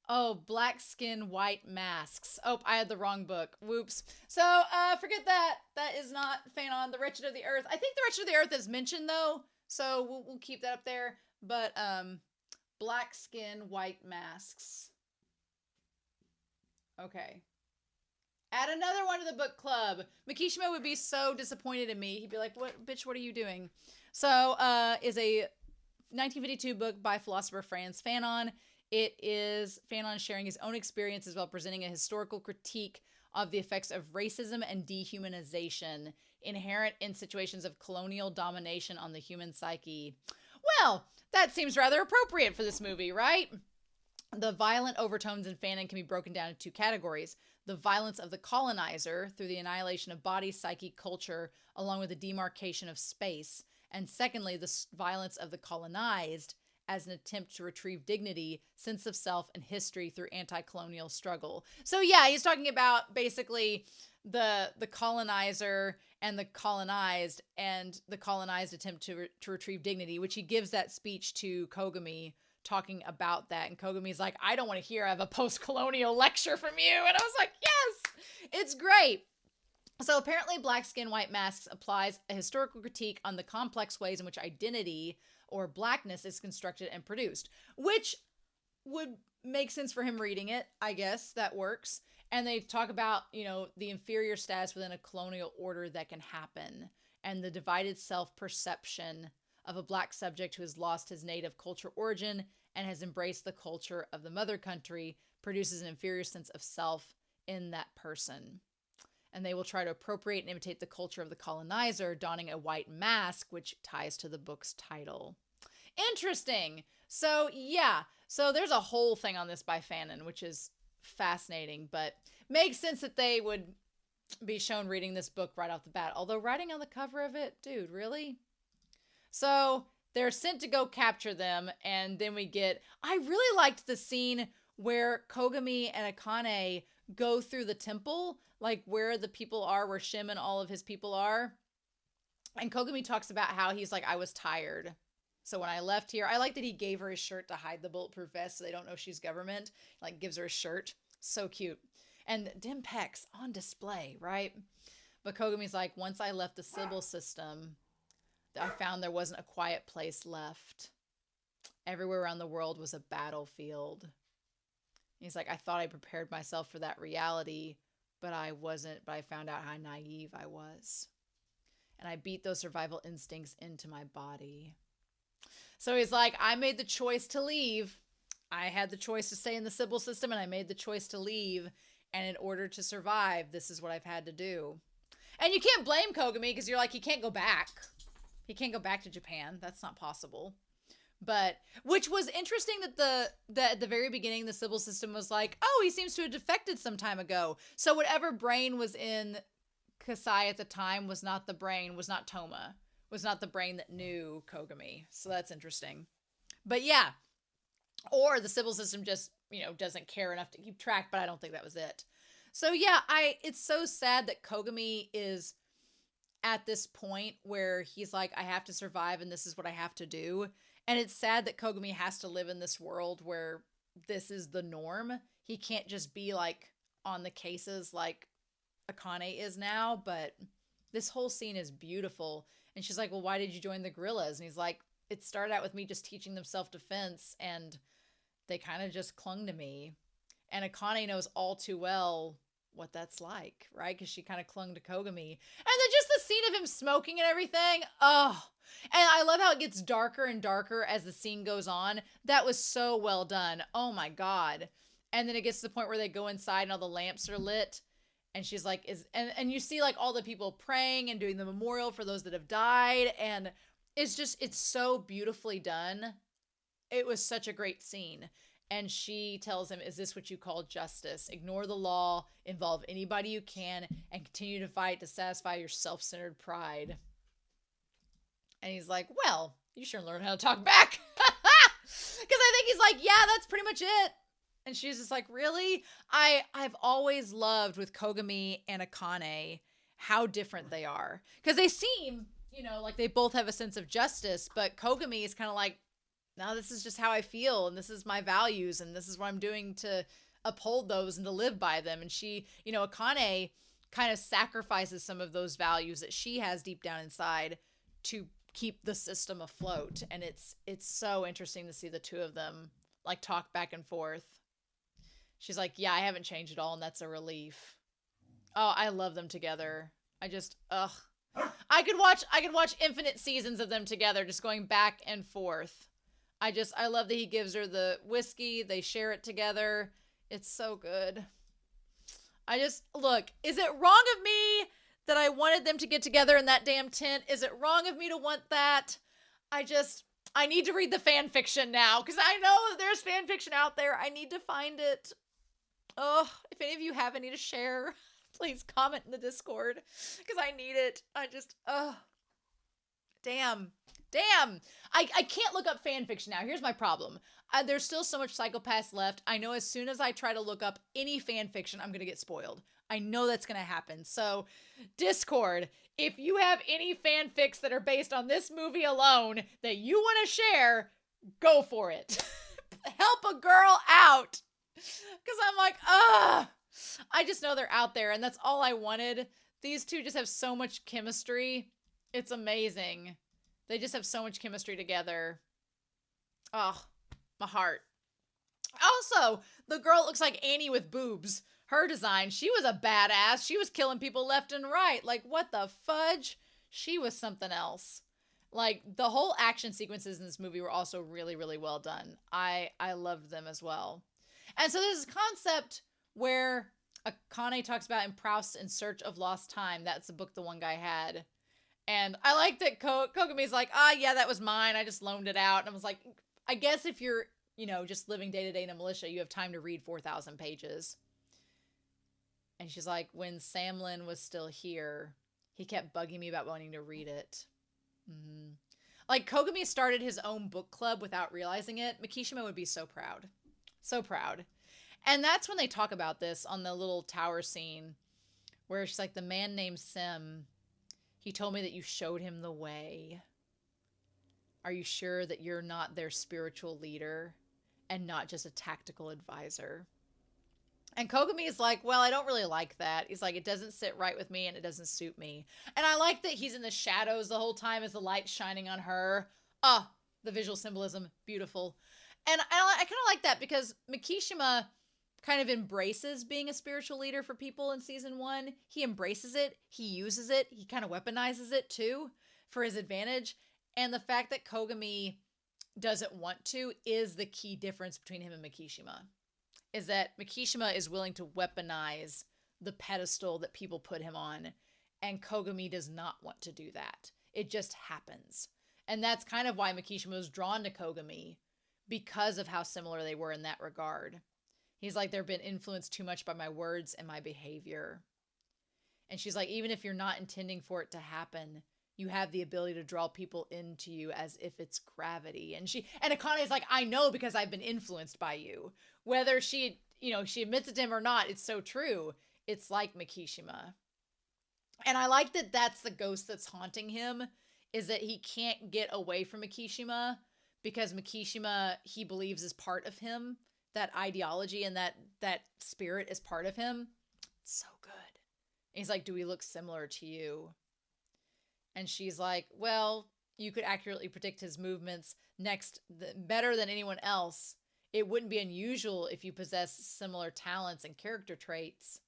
Oh, Black Skin, White Masks. Oh, I had the wrong book. Whoops. So, forget that. That is not Fanon, The Wretched of the Earth. I think The Wretched of the Earth is mentioned, though, so we'll keep that up there. But, Black Skin, White Masks. Okay. Add another one to the book club. Makishima would be so disappointed in me. He'd be like, "What, bitch, what are you doing?" So, is a 1952 book by philosopher Frantz Fanon. It is Fanon sharing his own experiences while presenting a historical critique of the effects of racism and dehumanization inherent in situations of colonial domination on the human psyche. Well, that seems rather appropriate for this movie, right? The violent overtones in Fanon can be broken down into two categories. The violence of the colonizer through the annihilation of body, psyche, culture, along with the demarcation of space. And secondly, the violence of the colonized as an attempt to retrieve dignity, sense of self, and history through anti-colonial struggle. So yeah, he's talking about basically the colonizer and the colonized attempt to retrieve dignity, which he gives that speech to Kogami talking about that. And Kogami's like, "I don't want to hear I have a post-colonial lecture from you." And I was like, yes, it's great. So apparently Black Skin, White Masks applies a historical critique on the complex ways in which identity or blackness is constructed and produced, which would make sense for him reading it. I guess that works. And they talk about, the inferior status within a colonial order that can happen and the divided self-perception of a black subject who has lost his native culture origin and has embraced the culture of the mother country produces an inferior sense of self in that person. And they will try to appropriate and imitate the culture of the colonizer, donning a white mask, which ties to the book's title. Interesting. So, yeah. So there's a whole thing on this by Fanon, which is fascinating, but makes sense that they would be shown reading this book right off the bat. Although writing on the cover of it, dude, really? So they're sent to go capture them, and then I really liked the scene where Kogami and Akane go through the temple, like where the people are, where Shim and all of his people are. And Kogami talks about how he's like, "I was tired. So when I left here," I like that he gave her his shirt to hide the bulletproof vest so they don't know she's government. Like, gives her a shirt. So cute. And dim pecs on display, right? But Kogami's like, "Once I left the Sybil system, I found there wasn't a quiet place left. Everywhere around the world was a battlefield." He's like, "I thought I prepared myself for that reality, but I wasn't. But I found out how naive I was. And I beat those survival instincts into my body." So he's like, "I made the choice to leave. I had the choice to stay in the Sybil system, and I made the choice to leave. And in order to survive, this is what I've had to do." And you can't blame Kogami, because you're like, he can't go back. He can't go back to Japan. That's not possible. But, which was interesting that at the very beginning, the Sybil system was like, "Oh, he seems to have defected some time ago." So whatever brain was in Kasai at the time was not Toma, was not the brain that knew Kogami. So that's interesting. But yeah, or the Sybil system just, doesn't care enough to keep track, but I don't think that was it. So yeah, it's so sad that Kogami is at this point where he's like, "I have to survive and this is what I have to do." And it's sad that Kogami has to live in this world where this is the norm. He can't just be like on the cases like Akane is now, but this whole scene is beautiful. And she's like, "Well, why did you join the guerrillas?" And he's like, "It started out with me just teaching them self-defense, and they kind of just clung to me." And Akane knows all too well what that's like, right? Because she kind of clung to Kogami. And then just the scene of him smoking and everything. Oh, and I love how it gets darker and darker as the scene goes on. That was so well done. Oh my God. And then it gets to the point where they go inside and all the lamps are lit. And she's like, and you see like all the people praying and doing the memorial for those that have died. And it's so beautifully done. It was such a great scene. And she tells him, "Is this what you call justice? Ignore the law, involve anybody you can, and continue to fight to satisfy your self-centered pride." And he's like, "Well, you sure learn how to talk back." Because I think he's like, yeah, that's pretty much it. And she's just like, really? I've always loved with Kogami and Akane how different they are. Because they seem, like they both have a sense of justice, but Kogami is kind of like, no, this is just how I feel, and this is my values, and this is what I'm doing to uphold those and to live by them. And she, Akane kind of sacrifices some of those values that she has deep down inside to keep the system afloat. And it's so interesting to see the two of them like talk back and forth. She's like, yeah, I haven't changed at all, and that's a relief. Oh, I love them together. I could watch infinite seasons of them together, just going back and forth. I love that he gives her the whiskey. They share it together. It's so good. Look, is it wrong of me that I wanted them to get together in that damn tent? Is it wrong of me to want that? I need to read the fan fiction now, because I know that there's fan fiction out there. I need to find it. Oh, if any of you have any to share, please comment in the Discord, because I need it. Damn. I can't look up fan fiction now. Here's my problem. There's still so much Psychopaths left. I know as soon as I try to look up any fan fiction, I'm going to get spoiled. I know that's going to happen. So, Discord, if you have any fanfics that are based on this movie alone that you want to share, go for it. Help a girl out. Because I'm like, I just know they're out there, and that's all I wanted. These two just have so much chemistry. It's amazing. They just have so much chemistry together. Oh, my heart. Also, the girl looks like Annie with boobs. Her design, she was a badass. She was killing people left and right. Like, what the fudge? She was something else. Like, the whole action sequences in this movie were also really, really well done. I loved them as well. And so there's this concept where Akane talks about in Proust in Search of Lost Time. That's the book the one guy had. And I like that Kogami's like, yeah, that was mine. I just loaned it out. And I was like, I guess if you're, just living day to day in a militia, you have time to read 4,000 pages. And she's like, when Samlin was still here, he kept bugging me about wanting to read it. Mm-hmm. Like, Kogami started his own book club without realizing it. Mikishima would be so proud. So proud. And that's when they talk about this on the little tower scene where she's like, the man named Sim, he told me that you showed him the way. Are you sure that you're not their spiritual leader and not just a tactical advisor? And Kogami is like, well, I don't really like that. He's like, it doesn't sit right with me and it doesn't suit me. And I like that he's in the shadows the whole time as the light's shining on her. The visual symbolism, beautiful. And I kind of like that because Mikishima kind of embraces being a spiritual leader for people in season 1. He embraces it. He uses it. He kind of weaponizes it too for his advantage. And the fact that Kogami doesn't want to is the key difference between him and Mikishima. Is that Mikishima is willing to weaponize the pedestal that people put him on. And Kogami does not want to do that. It just happens. And that's kind of why Mikishima was drawn to Kogami, because of how similar they were in that regard. He's like, they've been influenced too much by my words and my behavior. And she's like, even if you're not intending for it to happen, you have the ability to draw people into you as if it's gravity. And Akane is like, I know because I've been influenced by you. Whether she admits it to him or not, it's so true. It's like Mikishima. And I like that that's the ghost that's haunting him, is that he can't get away from Mikishima because Mikishima, he believes, is part of him. That ideology and that spirit is part of him. It's so good. And he's like, do we look similar to you? And she's like, well, you could accurately predict his movements better than anyone else. It wouldn't be unusual if you possess similar talents and character traits.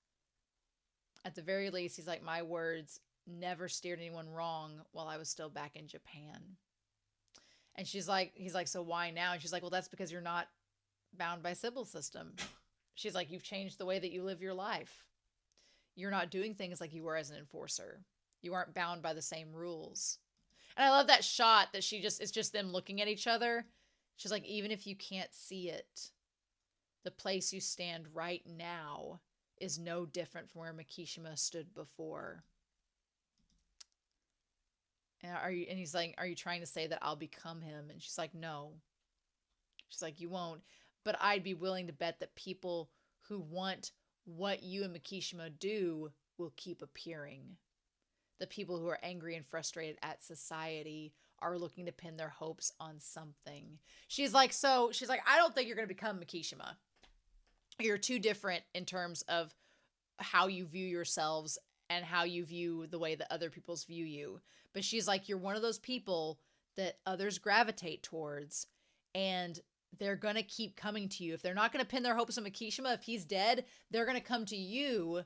At the very least, he's like, my words never steered anyone wrong while I was still back in Japan. And he's like, so why now? And she's like, well, that's because you're not bound by Sybil's system. She's like, you've changed the way that you live your life. You're not doing things like you were as an enforcer. You aren't bound by the same rules. And I love that shot that it's just them looking at each other. She's like, even if you can't see it, the place you stand right now is no different from where Mikishima stood before. And he's like, are you trying to say that I'll become him? And she's like, no. She's like, you won't. But I'd be willing to bet that people who want what you and Mikishima do will keep appearing. The people who are angry and frustrated at society are looking to pin their hopes on something. She's like, I don't think you're going to become Mikishima. You're too different in terms of how you view yourselves and how you view the way that other people's view you. But she's like, you're one of those people that others gravitate towards, and they're going to keep coming to you. If they're not going to pin their hopes on Mikishima, if he's dead, they're going to come to you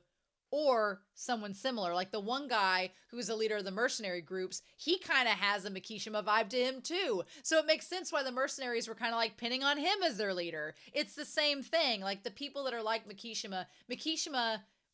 or someone similar. Like the one guy who is the leader of the mercenary groups, he kind of has a Mikishima vibe to him too. So it makes sense why the mercenaries were kind of like pinning on him as their leader. It's the same thing. Like the people that are like Mikishima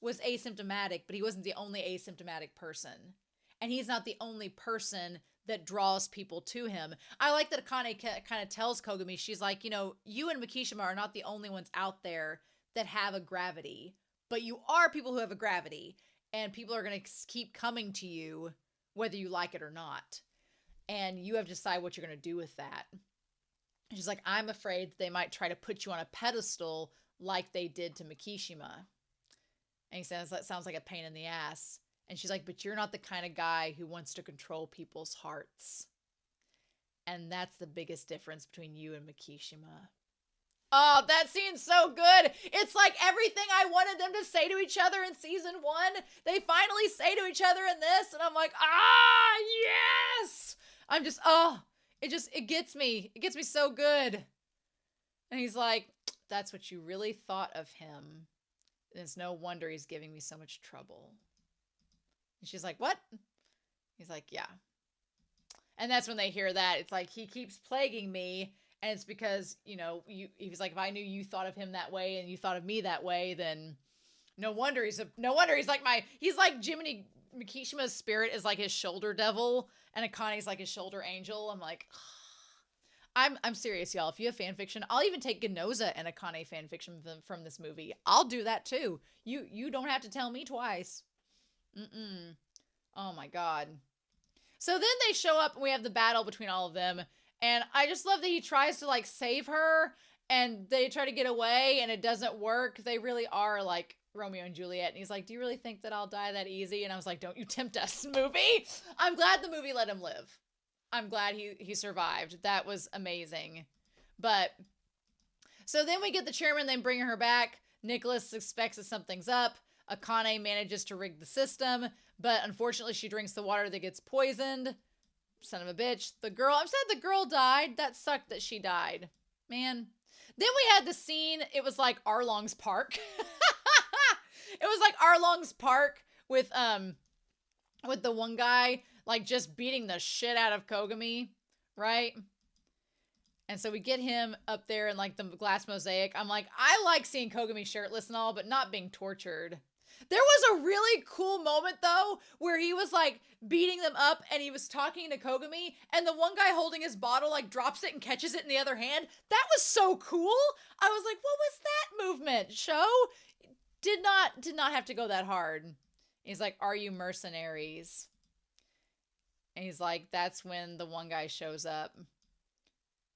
was asymptomatic, but he wasn't the only asymptomatic person. And he's not the only person that draws people to him. I like that Akane kind of tells Kogami, she's like, you know, you and Mikishima are not the only ones out there that have a gravity, but you are people who have a gravity, and people are going to keep coming to you whether you like it or not. And you have to decide what you're going to do with that. She's like, I'm afraid they might try to put you on a pedestal like they did to Mikishima. And he says, that sounds like a pain in the ass. And she's like, but you're not the kind of guy who wants to control people's hearts. And that's the biggest difference between you and Mikishima. Oh, that scene's so good. It's like everything I wanted them to say to each other in season 1, they finally say to each other in this. And I'm like, yes! I'm just, it gets me. It gets me so good. And he's like, that's what you really thought of him. It's no wonder he's giving me so much trouble. And she's like, what? He's like, yeah. And that's when they hear that. It's like, he keeps plaguing me. And it's because, you know, he was like, if I knew you thought of him that way and you thought of me that way, then no wonder he's like Jiminy Mikishima's spirit is like his shoulder devil, and Akane's like his shoulder angel. I'm like, I'm serious, y'all. If you have fan fiction, I'll even take Genoza and Akane fan fiction from this movie. I'll do that too. You don't have to tell me twice. Oh my God. So then they show up and we have the battle between all of them. And I just love that he tries to like save her and they try to get away and it doesn't work. They really are like Romeo and Juliet. And he's like, do you really think that I'll die that easy? And I was like, don't you tempt us, movie. I'm glad the movie let him live. I'm glad he survived. That was amazing. But so then we get the chairman, then bring her back. Nicholas suspects that something's up. Akane manages to rig the system, but unfortunately she drinks the water that gets poisoned. Son of a bitch. I'm sad the girl died. That sucked that she died. Man. Then we had the scene. It was like Arlong's Park. It was like Arlong's Park with the one guy like just beating the shit out of Kogami, right? And so we get him up there in like the glass mosaic. I'm like, I like seeing Kogami shirtless and all, but not being tortured. There was a really cool moment though, where he was like beating them up and he was talking to Kogami and the one guy holding his bottle like drops it and catches it in the other hand. That was so cool. I was like, what was that movement? Show did not have to go that hard. He's like, are you mercenaries? And he's like, that's when the one guy shows up.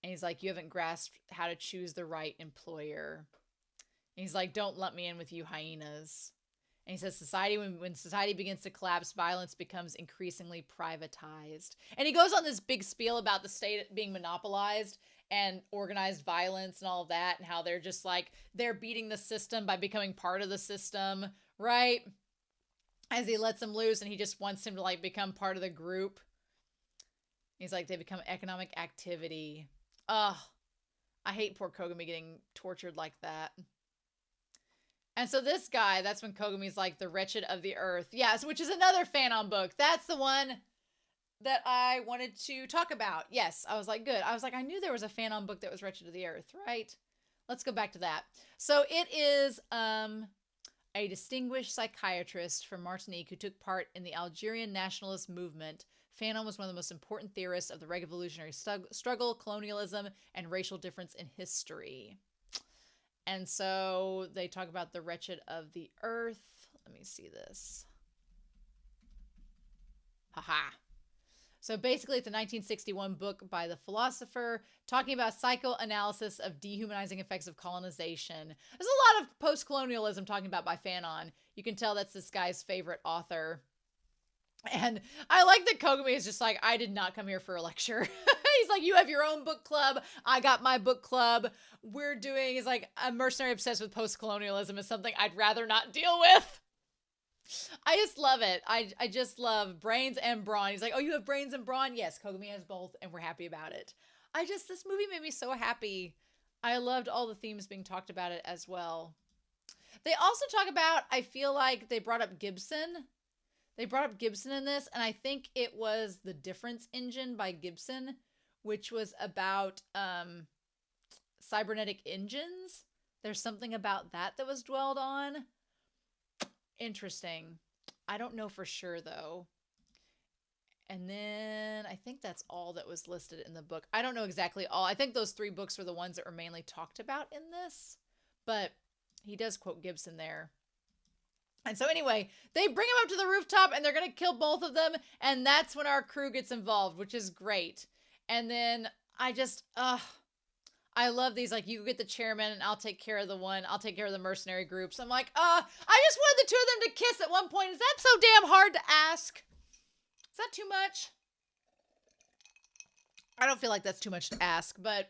And he's like, you haven't grasped how to choose the right employer. And he's like, don't let me in with you hyenas. And he says, when society begins to collapse, violence becomes increasingly privatized. And he goes on this big spiel about the state being monopolized and organized violence and all of that, and how they're just like, they're beating the system by becoming part of the system, right? As he lets him loose and he just wants him to like become part of the group. He's like, they become economic activity. Ugh. I hate poor Kogami getting tortured like that. And so this guy, that's when Kogami's like the wretched of the earth. Yes, which is another Fanon book. That's the one that I wanted to talk about. Yes, I was like, good. I was like, I knew there was a Fanon book that was wretched of the earth, right? Let's go back to that. So it is a distinguished psychiatrist from Martinique who took part in the Algerian nationalist movement. Fanon was one of the most important theorists of the revolutionary struggle, colonialism, and racial difference in history. And so they talk about the wretched of the earth. Let me see this. Haha. So basically, it's a 1961 book by the philosopher talking about psychoanalysis of dehumanizing effects of colonization. There's a lot of post-colonialism talking about by Fanon. You can tell that's this guy's favorite author. And I like that Kogami is just like, I did not come here for a lecture. He's like, you have your own book club. I got my book club. We're doing, he's like, a mercenary obsessed with post-colonialism is something I'd rather not deal with. I just love it. I just love brains and brawn. He's like, oh, you have brains and brawn? Yes, Kogami has both, and we're happy about it. This movie made me so happy. I loved all the themes being talked about it as well. They also talk about, I feel like they brought up Gibson. They brought up Gibson in this, and I think it was The Difference Engine by Gibson, which was about cybernetic engines. There's something about that was dwelled on. Interesting. I don't know for sure, though. And then I think that's all that was listed in the book. I don't know exactly all. I think those 3 books were the ones that were mainly talked about in this. But he does quote Gibson there. And so anyway, they bring him up to the rooftop and they're going to kill both of them. And that's when our crew gets involved, which is great. And then I love these, like, you get the chairman and I'll take care of the mercenary groups. I'm like, I just wanted the 2 of them to kiss at one point. Is that so damn hard to ask? Is that too much? I don't feel like that's too much to ask, but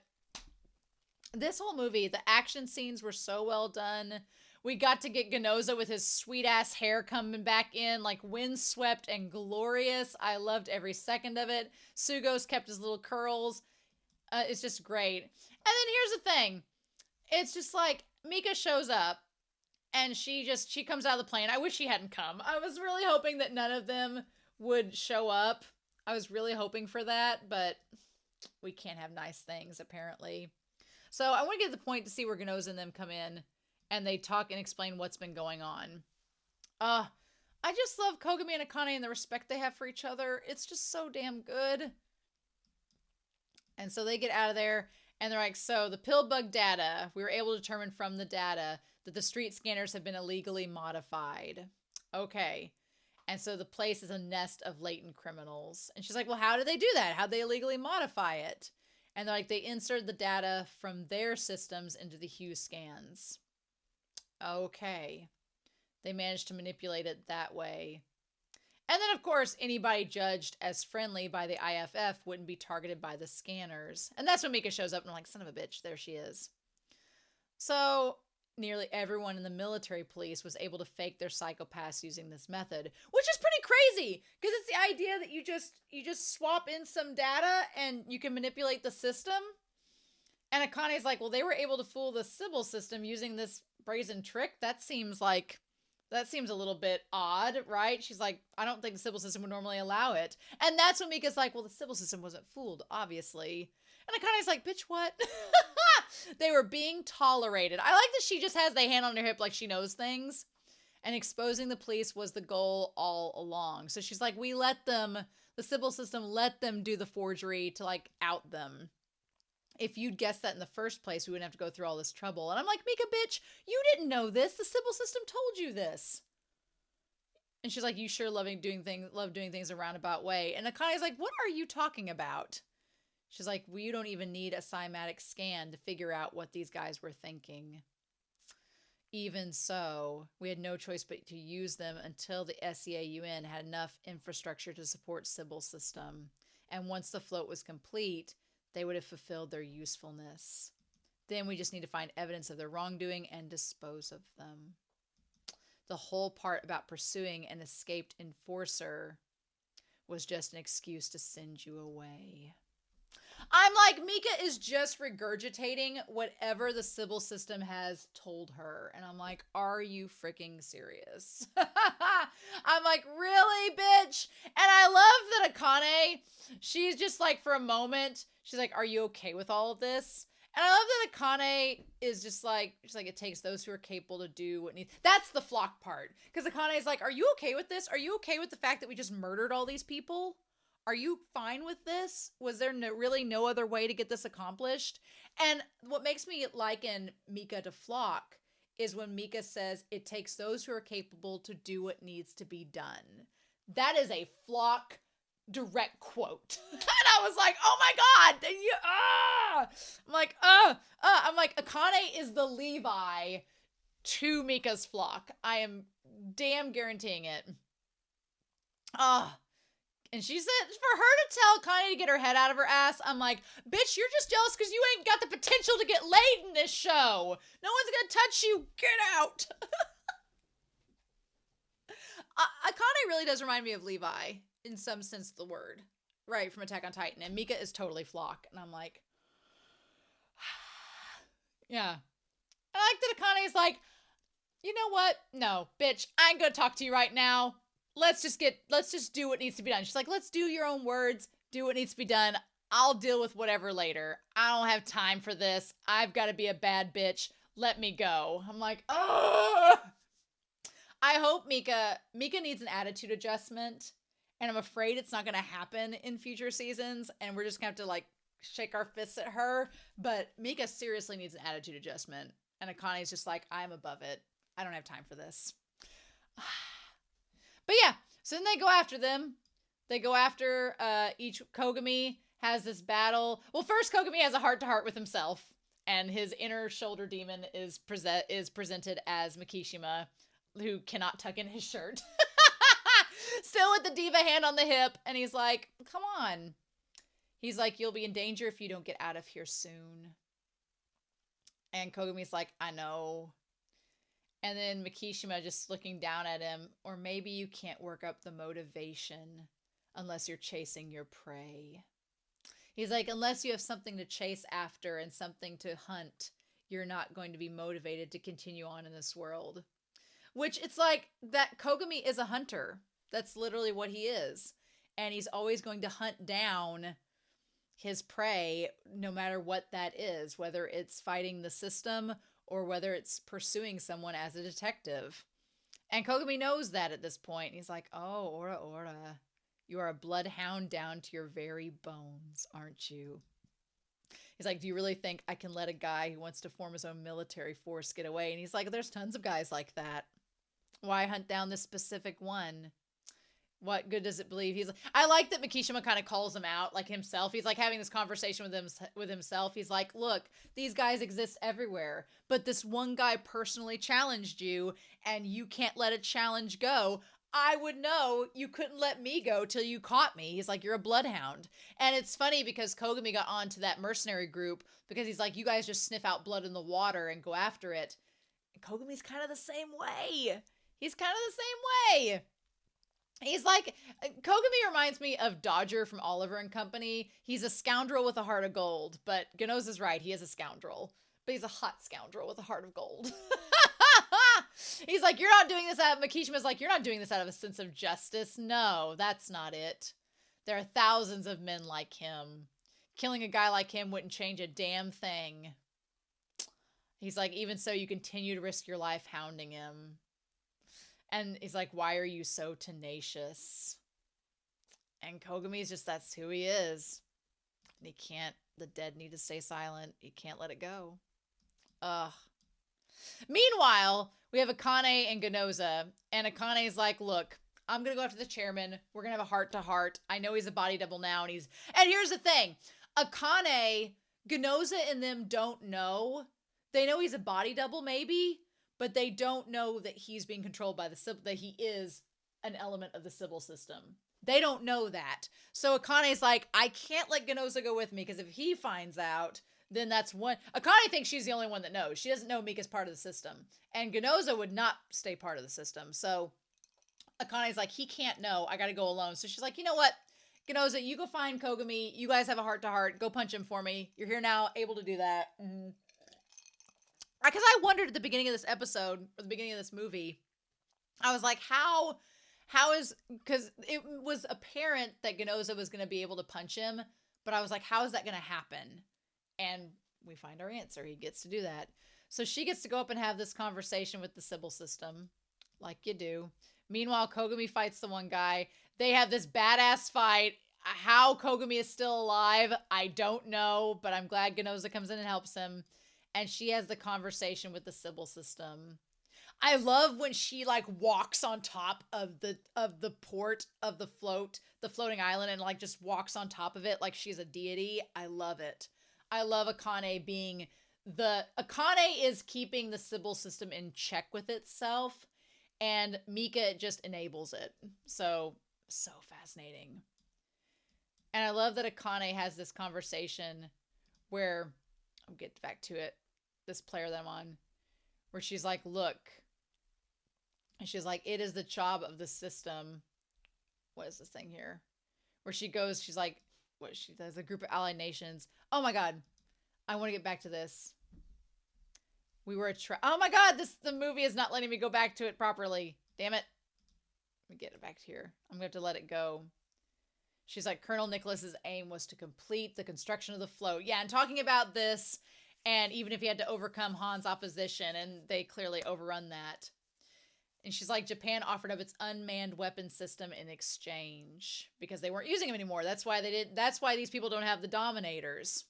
this whole movie, the action scenes were so well done. We got to get Ganoza with his sweet ass hair coming back in, like windswept and glorious. I loved every second of it. Sugos kept his little curls. It's just great. And then here's the thing. It's just like Mika shows up and she comes out of the plane. I wish she hadn't come. I was really hoping that none of them would show up. I was really hoping for that, but we can't have nice things apparently. So I want to get to the point to see where Ganoza and them come in and they talk and explain what's been going on. I just love Kogami and Akane and the respect they have for each other. It's just so damn good. And so they get out of there and they're like, so the pill bug data, we were able to determine from the data that the street scanners have been illegally modified. Okay. And so the place is a nest of latent criminals. And she's like, well, how did they do that? How'd they illegally modify it? And they're like, they inserted the data from their systems into the Hue scans. Okay. They managed to manipulate it that way. And then, of course, anybody judged as friendly by the IFF wouldn't be targeted by the scanners. And that's when Mika shows up and I'm like, son of a bitch, there she is. So nearly everyone in the military police was able to fake their psychopaths using this method, which is pretty crazy because it's the idea that you just swap in some data and you can manipulate the system. And Akane's like, well, they were able to fool the Sybil system using this brazen trick. That seems a little bit odd, right? She's like, I don't think the Sybil system would normally allow it. And that's when Mika's like, well, the Sybil system wasn't fooled, obviously. And Akane's like, bitch, what? They were being tolerated. I like that she just has the hand on her hip like she knows things. And exposing the police was the goal all along. So she's like, the Sybil system let them do the forgery to like out them. If you'd guessed that in the first place, we wouldn't have to go through all this trouble. And I'm like, Mika, bitch, you didn't know this. The Sybil system told you this. And she's like, you sure love doing things a roundabout way. And Akane's like, what are you talking about? She's like, well, you don't even need a cymatic scan to figure out what these guys were thinking. Even so, we had no choice but to use them until the SEAUN had enough infrastructure to support Sybil's system. And once the float was complete, they would have fulfilled their usefulness. Then we just need to find evidence of their wrongdoing and dispose of them. The whole part about pursuing an escaped enforcer was just an excuse to send you away. I'm like, Mika is just regurgitating whatever the Sybil system has told her. And I'm like, are you freaking serious? I'm like, really, bitch? And I love that Akane, she's just like, for a moment, she's like, are you okay with all of this? And I love that Akane is just like, she's like, it takes those who are capable to do what needs. That's the flock part. Because Akane is like, are you okay with this? Are you okay with the fact that we just murdered all these people? Are you fine with this? Was there really no other way to get this accomplished? And what makes me liken Mika to Flock is when Mika says it takes those who are capable to do what needs to be done. That is a Flock direct quote. And I was like, oh my God. I'm like, Akane is the Levi to Mika's flock. I am damn guaranteeing it. And she said for her to tell Akane to get her head out of her ass, I'm like, bitch, you're just jealous because you ain't got the potential to get laid in this show. No one's gonna touch you. Get out. Akane really does remind me of Levi in some sense of the word. Right, from Attack on Titan. And Mika is totally flock. And I'm like, yeah. I like that Akane's like, you know what? No, bitch, I ain't gonna talk to you right now. Let's just do what needs to be done. She's like, let's do your own words. Do what needs to be done. I'll deal with whatever later. I don't have time for this. I've got to be a bad bitch. Let me go. I'm like, oh. I hope Mika needs an attitude adjustment. And I'm afraid it's not going to happen in future seasons. And we're just going to have to like shake our fists at her. But Mika seriously needs an attitude adjustment. And Akane's just like, I'm above it. I don't have time for this. But yeah, so then they go after them. They go after each Kogami has this battle. Well, first Kogami has a heart-to-heart with himself. And his inner shoulder demon is presented as Mikishima, who cannot tuck in his shirt. Still with the diva hand on the hip. And he's like, come on. He's like, you'll be in danger if you don't get out of here soon. And Kogami's like, I know. And then Mikishima just looking down at him, or maybe you can't work up the motivation unless you're chasing your prey. He's like, unless you have something to chase after and something to hunt, you're not going to be motivated to continue on in this world. Which it's like that Kogami is a hunter. That's literally what he is. And he's always going to hunt down his prey, no matter what that is, whether it's fighting the system or whether it's pursuing someone as a detective. And Kogami knows that at this point. He's like, oh, Ora. You are a bloodhound down to your very bones, aren't you? He's like, do you really think I can let a guy who wants to form his own military force get away? And he's like, there's tons of guys like that. Why hunt down this specific one? What good does it believe? He's like, I like that Mikishima kind of calls him out, like himself. He's like having this conversation with himself. He's like, look, these guys exist everywhere, but this one guy personally challenged you, and you can't let a challenge go. I would know you couldn't let me go till you caught me. He's like, you're a bloodhound. And it's funny because Kogami got on to that mercenary group because he's like, you guys just sniff out blood in the water and go after it. And Kogami's kind of the same way. He's kind of the same way. He's like, Kogami reminds me of Dodger from Oliver and Company. He's a scoundrel with a heart of gold, but Ganoza's right. He is a scoundrel, but he's a hot scoundrel with a heart of gold. He's like, you're not doing this Mikishima's like, you're not doing this out of a sense of justice. No, that's not it. There are thousands of men like him. Killing a guy like him wouldn't change a damn thing. He's like, even so, you continue to risk your life hounding him. And he's like, why are you so tenacious? And Kogami's just, that's who he is. And he can't, the dead need to stay silent. He can't let it go. Ugh. Meanwhile, we have Akane and Ganoza. And Akane's like, look, I'm going to go after the chairman. We're going to have a heart-to-heart. I know he's a body double now. And here's the thing. Akane, Ganoza and them don't know. They know he's a body double, maybe. But they don't know that he's being controlled by the Sybil, that he is an element of the Sybil system. They don't know that. So Akane's like, I can't let Ganoza go with me because if he finds out, then that's one. Akane thinks she's the only one that knows. She doesn't know Mika's part of the system. And Ganoza would not stay part of the system. So Akane's like, he can't know. I got to go alone. So she's like, you know what? Ganoza, you go find Kogami. You guys have a heart-to-heart. Go punch him for me. You're here now, able to do that. Mm-hmm. Because I wondered at the beginning of this episode, or the beginning of this movie, I was like, how is, because it was apparent that Ganoza was going to be able to punch him, but I was like, how is that going to happen? And we find our answer. He gets to do that. So she gets to go up and have this conversation with the Sybil system, like you do. Meanwhile, Kogami fights the one guy. They have this badass fight. How Kogami is still alive, I don't know, but I'm glad Ganoza comes in and helps him. And she has the conversation with the Sybil system. I love when she like walks on top of the port of the floating island, and like just walks on top of it like she's a deity. I love it. I love Akane being Akane is keeping the Sybil system in check with itself, and Mika just enables it. So fascinating. And I love that Akane has this conversation where I'll get back to it. This player that I'm on, where she's like, look, and she's like, it is the job of the system. What is this thing here? Where she goes, she's like, what she does, a group of allied nations. Oh my God. I want to get back to this. We were oh my God, the movie is not letting me go back to it properly. Damn it. Let me get it back here. I'm going to have to let it go. She's like, Colonel Nicholas's aim was to complete the construction of the float. Yeah, and talking about this, and even if he had to overcome Han's opposition, and they clearly overrun that. And she's like, Japan offered up its unmanned weapon system in exchange because they weren't using them anymore. That's why that's why these people don't have the Dominators,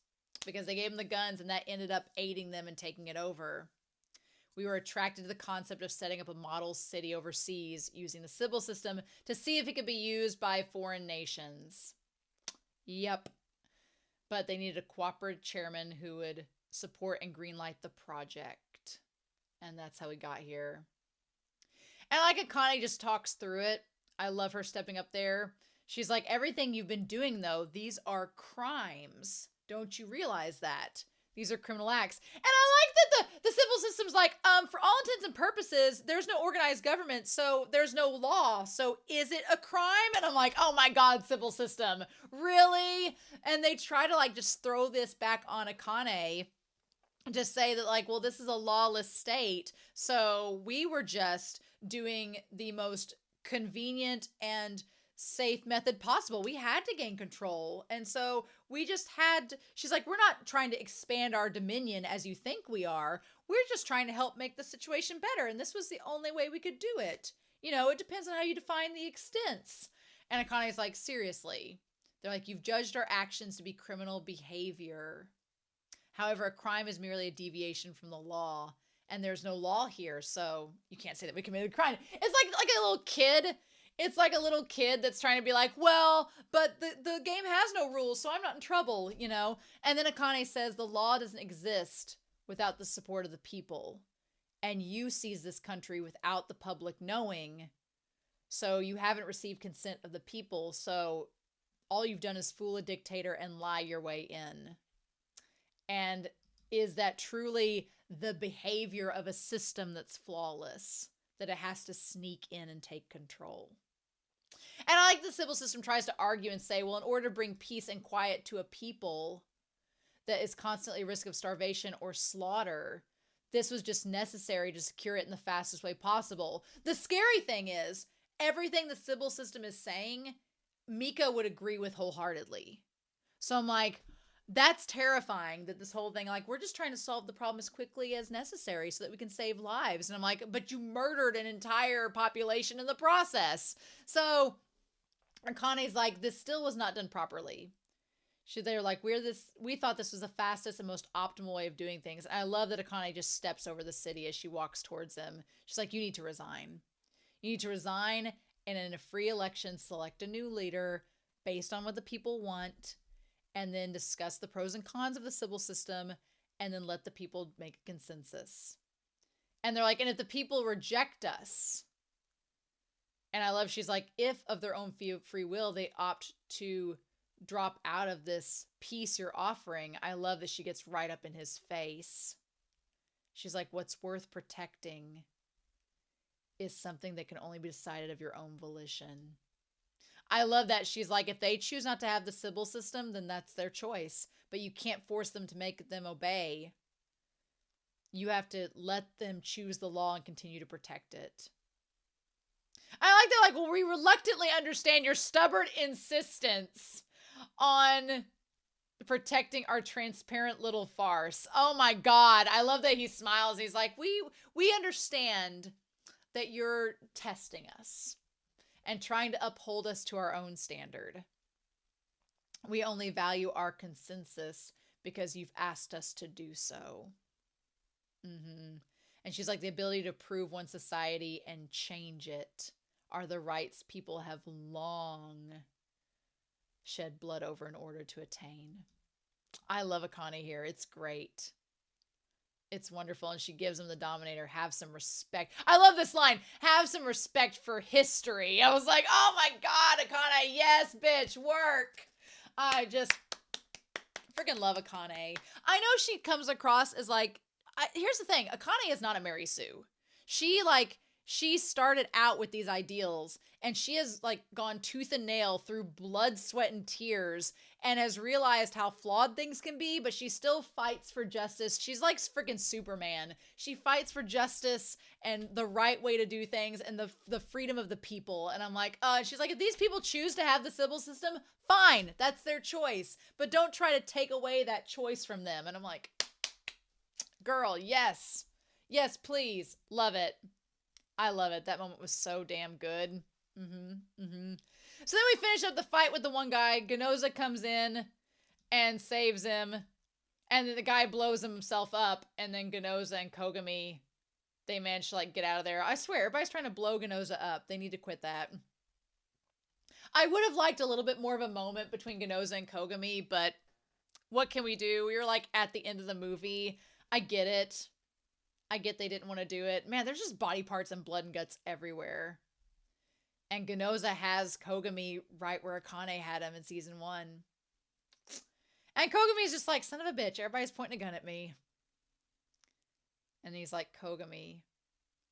because they gave them the guns, and that ended up aiding them in taking it over. We were attracted to the concept of setting up a model city overseas using the Sybil system to see if it could be used by foreign nations. Yep. But they needed a cooperative chairman who would support and greenlight the project. And that's how we got here. And I like Akane just talks through it. I love her stepping up there. She's like, everything you've been doing, though, these are crimes. Don't you realize that? These are criminal acts. And I like that the civil system's like, for all intents and purposes, there's no organized government, so there's no law. So is it a crime? And I'm like, oh my God, civil system. Really? And they try to like just throw this back on Akane. Just say that like, well, this is a lawless state. So we were just doing the most convenient and safe method possible. We had to gain control. And so we just had, she's like, we're not trying to expand our dominion as you think we are. We're just trying to help make the situation better. And this was the only way we could do it. You know, it depends on how you define the extents. And Akane's like, seriously. They're like, you've judged our actions to be criminal behavior. However, a crime is merely a deviation from the law. And there's no law here, so you can't say that we committed a crime. It's like a little kid. It's like a little kid that's trying to be like, well, but the game has no rules, so I'm not in trouble, you know? And then Akane says the law doesn't exist without the support of the people. And you seize this country without the public knowing. So you haven't received consent of the people, so all you've done is fool a dictator and lie your way in. And is that truly the behavior of a system that's flawless, that it has to sneak in and take control? And I like the civil system tries to argue and say, well, in order to bring peace and quiet to a people that is constantly at risk of starvation or slaughter, this was just necessary to secure it in the fastest way possible. The scary thing is, everything the civil system is saying, Mika would agree with wholeheartedly. So I'm like, that's terrifying, that this whole thing, like, we're just trying to solve the problem as quickly as necessary so that we can save lives. And I'm like, but you murdered an entire population in the process. So Akane's like, this still was not done properly. They're like, we thought this was the fastest and most optimal way of doing things. And I love that Akane just steps over the city as she walks towards them. She's like, you need to resign. You need to resign, and in a free election, select a new leader based on what the people want, and then discuss the pros and cons of the civil system, and then let the people make a consensus. And they're like, and if the people reject us, and I love, she's like, if of their own free will, they opt to drop out of this peace you're offering, I love that she gets right up in his face. She's like, what's worth protecting is something that can only be decided of your own volition. I love that. She's like, if they choose not to have the Sybil system, then that's their choice. But you can't force them to make them obey. You have to let them choose the law and continue to protect it. I like that, like, well, we reluctantly understand your stubborn insistence on protecting our transparent little farce. Oh my God. I love that he smiles. He's like, we understand that you're testing us and trying to uphold us to our own standard. We only value our consensus because you've asked us to do so. And she's like, the ability to prove one society and change it are the rights people have long shed blood over in order to attain. I love Akane here. It's great. It's wonderful. And she gives him the Dominator. Have some respect. I love this line. Have some respect for history. I was like, oh my God, Akane. Yes, bitch. Work. I just freaking love Akane. I know she comes across as like, here's the thing. Akane is not a Mary Sue. She started out with these ideals, and she has like gone tooth and nail through blood, sweat, and tears, and has realized how flawed things can be, but she still fights for justice. She's like freaking Superman. She fights for justice and the right way to do things and the freedom of the people. And I'm like, she's like, if these people choose to have the civil system, fine, that's their choice, but don't try to take away that choice from them. And I'm like, girl, yes. Yes, please. Love it. I love it. That moment was so damn good. So then we finish up the fight with the one guy. Ganoza comes in and saves him. And then the guy blows himself up. And then Ganoza and Kogami, they manage to like get out of there. I swear, everybody's trying to blow Ganoza up. They need to quit that. I would have liked a little bit more of a moment between Ganoza and Kogami, but what can we do? We were like at the end of the movie. I get it. I get they didn't want to do it. Man, there's just body parts and blood and guts everywhere. And Ganoza has Kogami right where Akane had him in season 1. And Kogami's just like, son of a bitch, everybody's pointing a gun at me. And he's like, Kogami.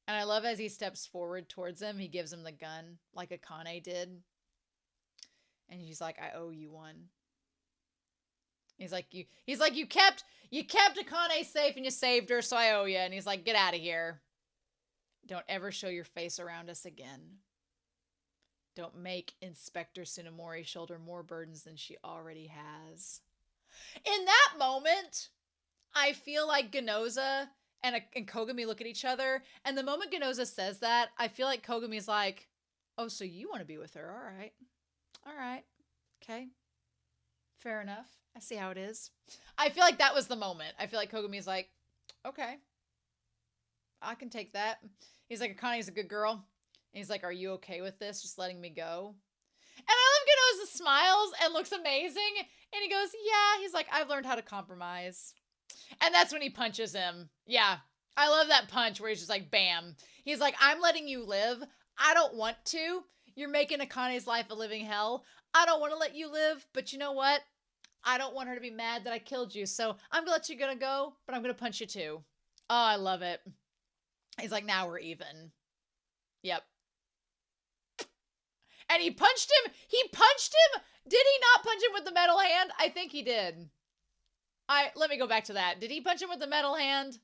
And I love as he steps forward towards him, he gives him the gun like Akane did. And he's like, I owe you one. He's like, you kept Akane safe and you saved her, so I owe you. And he's like, get out of here. Don't ever show your face around us again. Don't make Inspector Tsunemori shoulder more burdens than she already has. In that moment, I feel like Ganoza and Kogami look at each other. And the moment Ganoza says that, I feel like Kogami's like, oh, so you want to be with her. All right. All right. Okay. Fair enough. I see how it is. I feel like that was the moment. I feel like Kogami's like, okay, I can take that. He's like, Akane's a good girl. And he's like, are you okay with this? Just letting me go? And I love Ganoza smiles and looks amazing. And he goes, yeah. He's like, I've learned how to compromise. And that's when he punches him. Yeah. I love that punch where he's just like, bam. He's like, I'm letting you live. I don't want to. You're making Akane's life a living hell. I don't want to let you live. But you know what? I don't want her to be mad that I killed you. So I'm going to let you go, but I'm going to punch you too. Oh, I love it. He's like, now we're even. Yep. And he punched him. He punched him. Did he not punch him with the metal hand? I think he did. Let me go back to that. Did he punch him with the metal hand?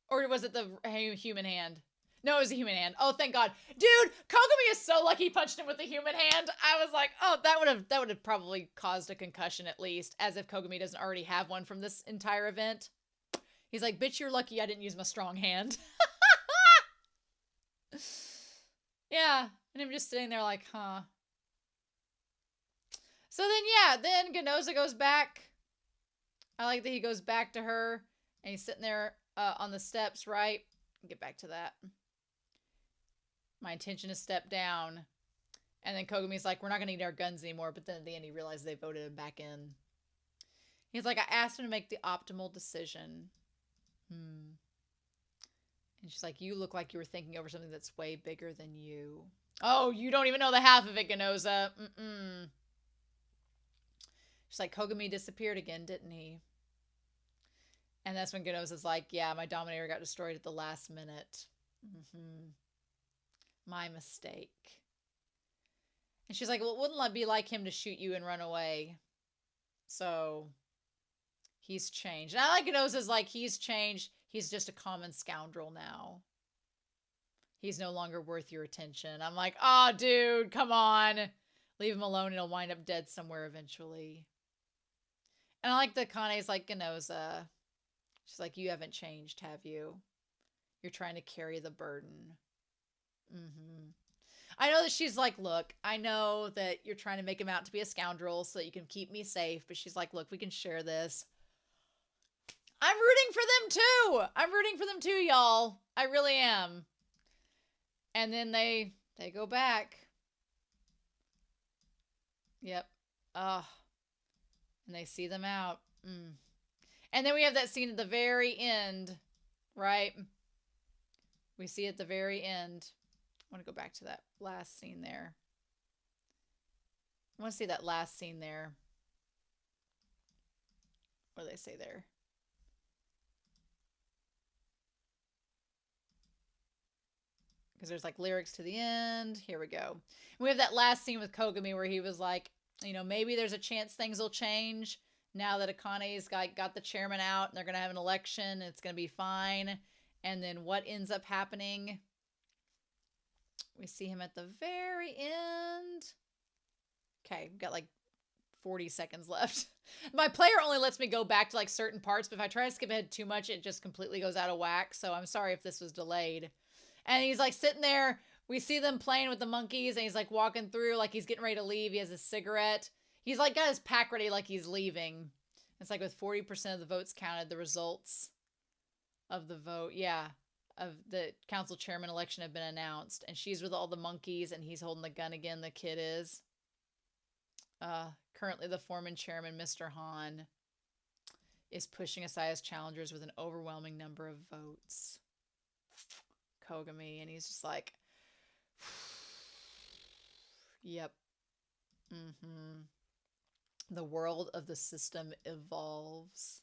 Or was it the human hand? No, it was a human hand. Oh, thank God. Dude, Kogami is so lucky he punched him with the human hand. I was like, oh, that would have probably caused a concussion at least, as if Kogami doesn't already have one from this entire event. He's like, bitch, you're lucky I didn't use my strong hand. Yeah, and him just sitting there like, huh. So then, yeah, then Ganoza goes back. I like that he goes back to her, and he's sitting there on the steps, right? Get back to that. My intention is step down. And then Kogami's like, we're not going to need our guns anymore. But then at the end, he realized they voted him back in. He's like, I asked him to make the optimal decision. And she's like, you look like you were thinking over something that's way bigger than you. Oh, you don't even know the half of it, Ganoza. She's like, Kogami disappeared again, didn't he? And that's when Ganoza's like, yeah, my Dominator got destroyed at the last minute. My mistake. And she's like, well, it wouldn't be like him to shoot you and run away. So, he's changed. And I like Ganoza's like, he's changed. He's just a common scoundrel now. He's no longer worth your attention. I'm like, oh, dude, come on. Leave him alone and he'll wind up dead somewhere eventually. And I like that Kane's like, Ganoza. She's like, you haven't changed, have you? You're trying to carry the burden. I know that she's like, look, I know that you're trying to make him out to be a scoundrel so that you can keep me safe. But she's like, look, we can share this. I'm rooting for them too. I'm rooting for them too, y'all. I really am. And then they go back. Yep. And they see them out. And then we have that scene at the very end, right? We see at the very end. I want to go back to that last scene there. I want to see that last scene there. What do they say there? Because there's like lyrics to the end. Here we go. And we have that last scene with Kogami where he was like, you know, maybe there's a chance things will change now that Akane's got the chairman out and they're going to have an election and it's going to be fine. And then what ends up happening? We see him at the very end. Okay, we've got like 40 seconds left. My player only lets me go back to like certain parts, but if I try to skip ahead too much, it just completely goes out of whack. So I'm sorry if this was delayed. And he's like sitting there. We see them playing with the monkeys and he's like walking through like he's getting ready to leave. He has a cigarette. He's like got his pack ready like he's leaving. It's like with 40% of the votes counted, the results of the vote, of the council chairman election have been announced. And she's with all the monkeys and he's holding the gun again, the kid is. Currently the foreman chairman, Mr. Han, is pushing aside his challengers with an overwhelming number of votes. Kogami, and he's just like, yep. The world of the system evolves.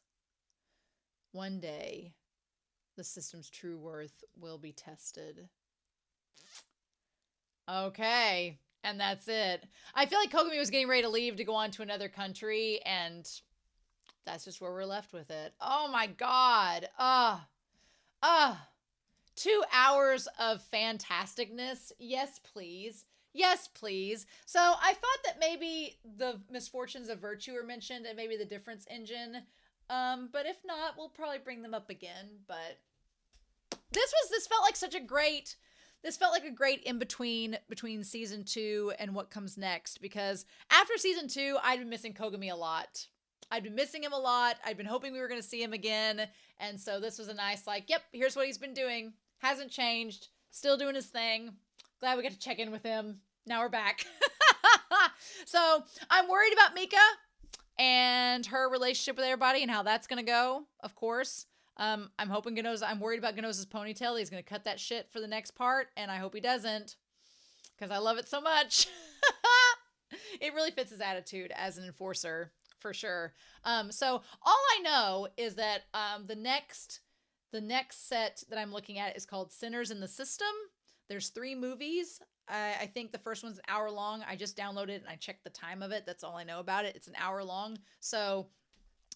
One day, the system's true worth will be tested. Okay, and that's it. I feel like Kogami was getting ready to leave to go on to another country, and that's just where we're left with it. Oh my god. 2 hours of fantasticness. Yes, please. Yes, please. So I thought that maybe the misfortunes of virtue were mentioned and maybe the difference engine. But if not, we'll probably bring them up again. But this felt like such a great, this felt like a great in-between between season 2 and what comes next. Because after season 2, I'd been missing Kogami a lot. I'd been missing him a lot. I'd been hoping we were going to see him again. And so this was a nice, like, yep, here's what he's been doing. Hasn't changed. Still doing his thing. Glad we got to check in with him. Now we're back. So I'm worried about Mika and her relationship with everybody and how that's going to go, of course. I'm worried about Ganoza's ponytail. He's going to cut that shit for the next part. And I hope he doesn't, because I love it so much. It really fits his attitude as an enforcer. For sure. So all I know is that the next set that I'm looking at is called Sinners in the System. There's 3 movies. I think the first one's an hour long. I just downloaded it and I checked the time of it. That's all I know about it. It's an hour long. So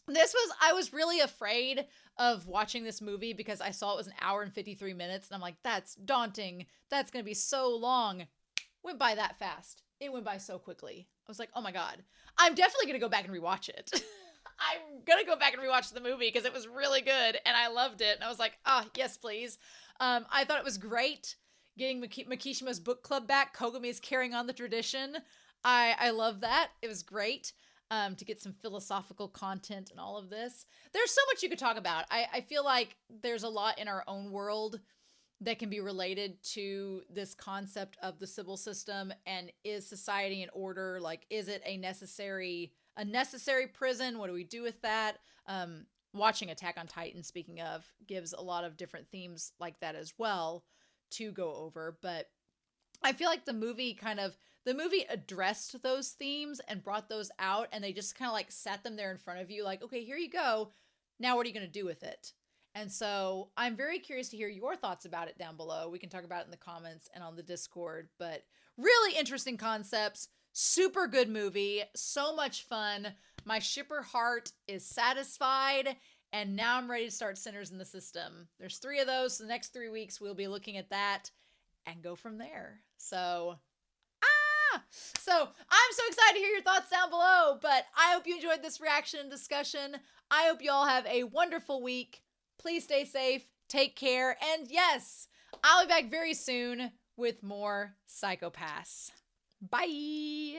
I was really afraid of watching this movie because I saw it was an hour and 53 minutes. And I'm like, that's daunting. That's going to be so long. Went by that fast. It went by so quickly. I was like, oh my God, I'm definitely going to go back and rewatch it. I'm going to go back and rewatch the movie because it was really good and I loved it. And I was like, yes, please. I thought it was great getting Makishima's book club back. Kogami is carrying on the tradition. I love that. It was great to get some philosophical content and all of this. There's so much you could talk about. I feel like there's a lot in our own world that can be related to this concept of the civil system, and is society in order? Like, is it a necessary prison? What do we do with that? Watching Attack on Titan, speaking of, gives a lot of different themes like that as well to go over. But I feel like the movie addressed those themes and brought those out, and they just kind of like sat them there in front of you like, okay, here you go. Now what are you going to do with it? And so I'm very curious to hear your thoughts about it down below. We can talk about it in the comments and on the Discord, but really interesting concepts, super good movie, so much fun. My shipper heart is satisfied, and now I'm ready to start Sinners in the System. There's 3 of those, so the next 3 weeks we'll be looking at that and go from there. So I'm so excited to hear your thoughts down below, but I hope you enjoyed this reaction and discussion. I hope you all have a wonderful week. Please stay safe, take care, and yes, I'll be back very soon with more Psycho-Pass. Bye!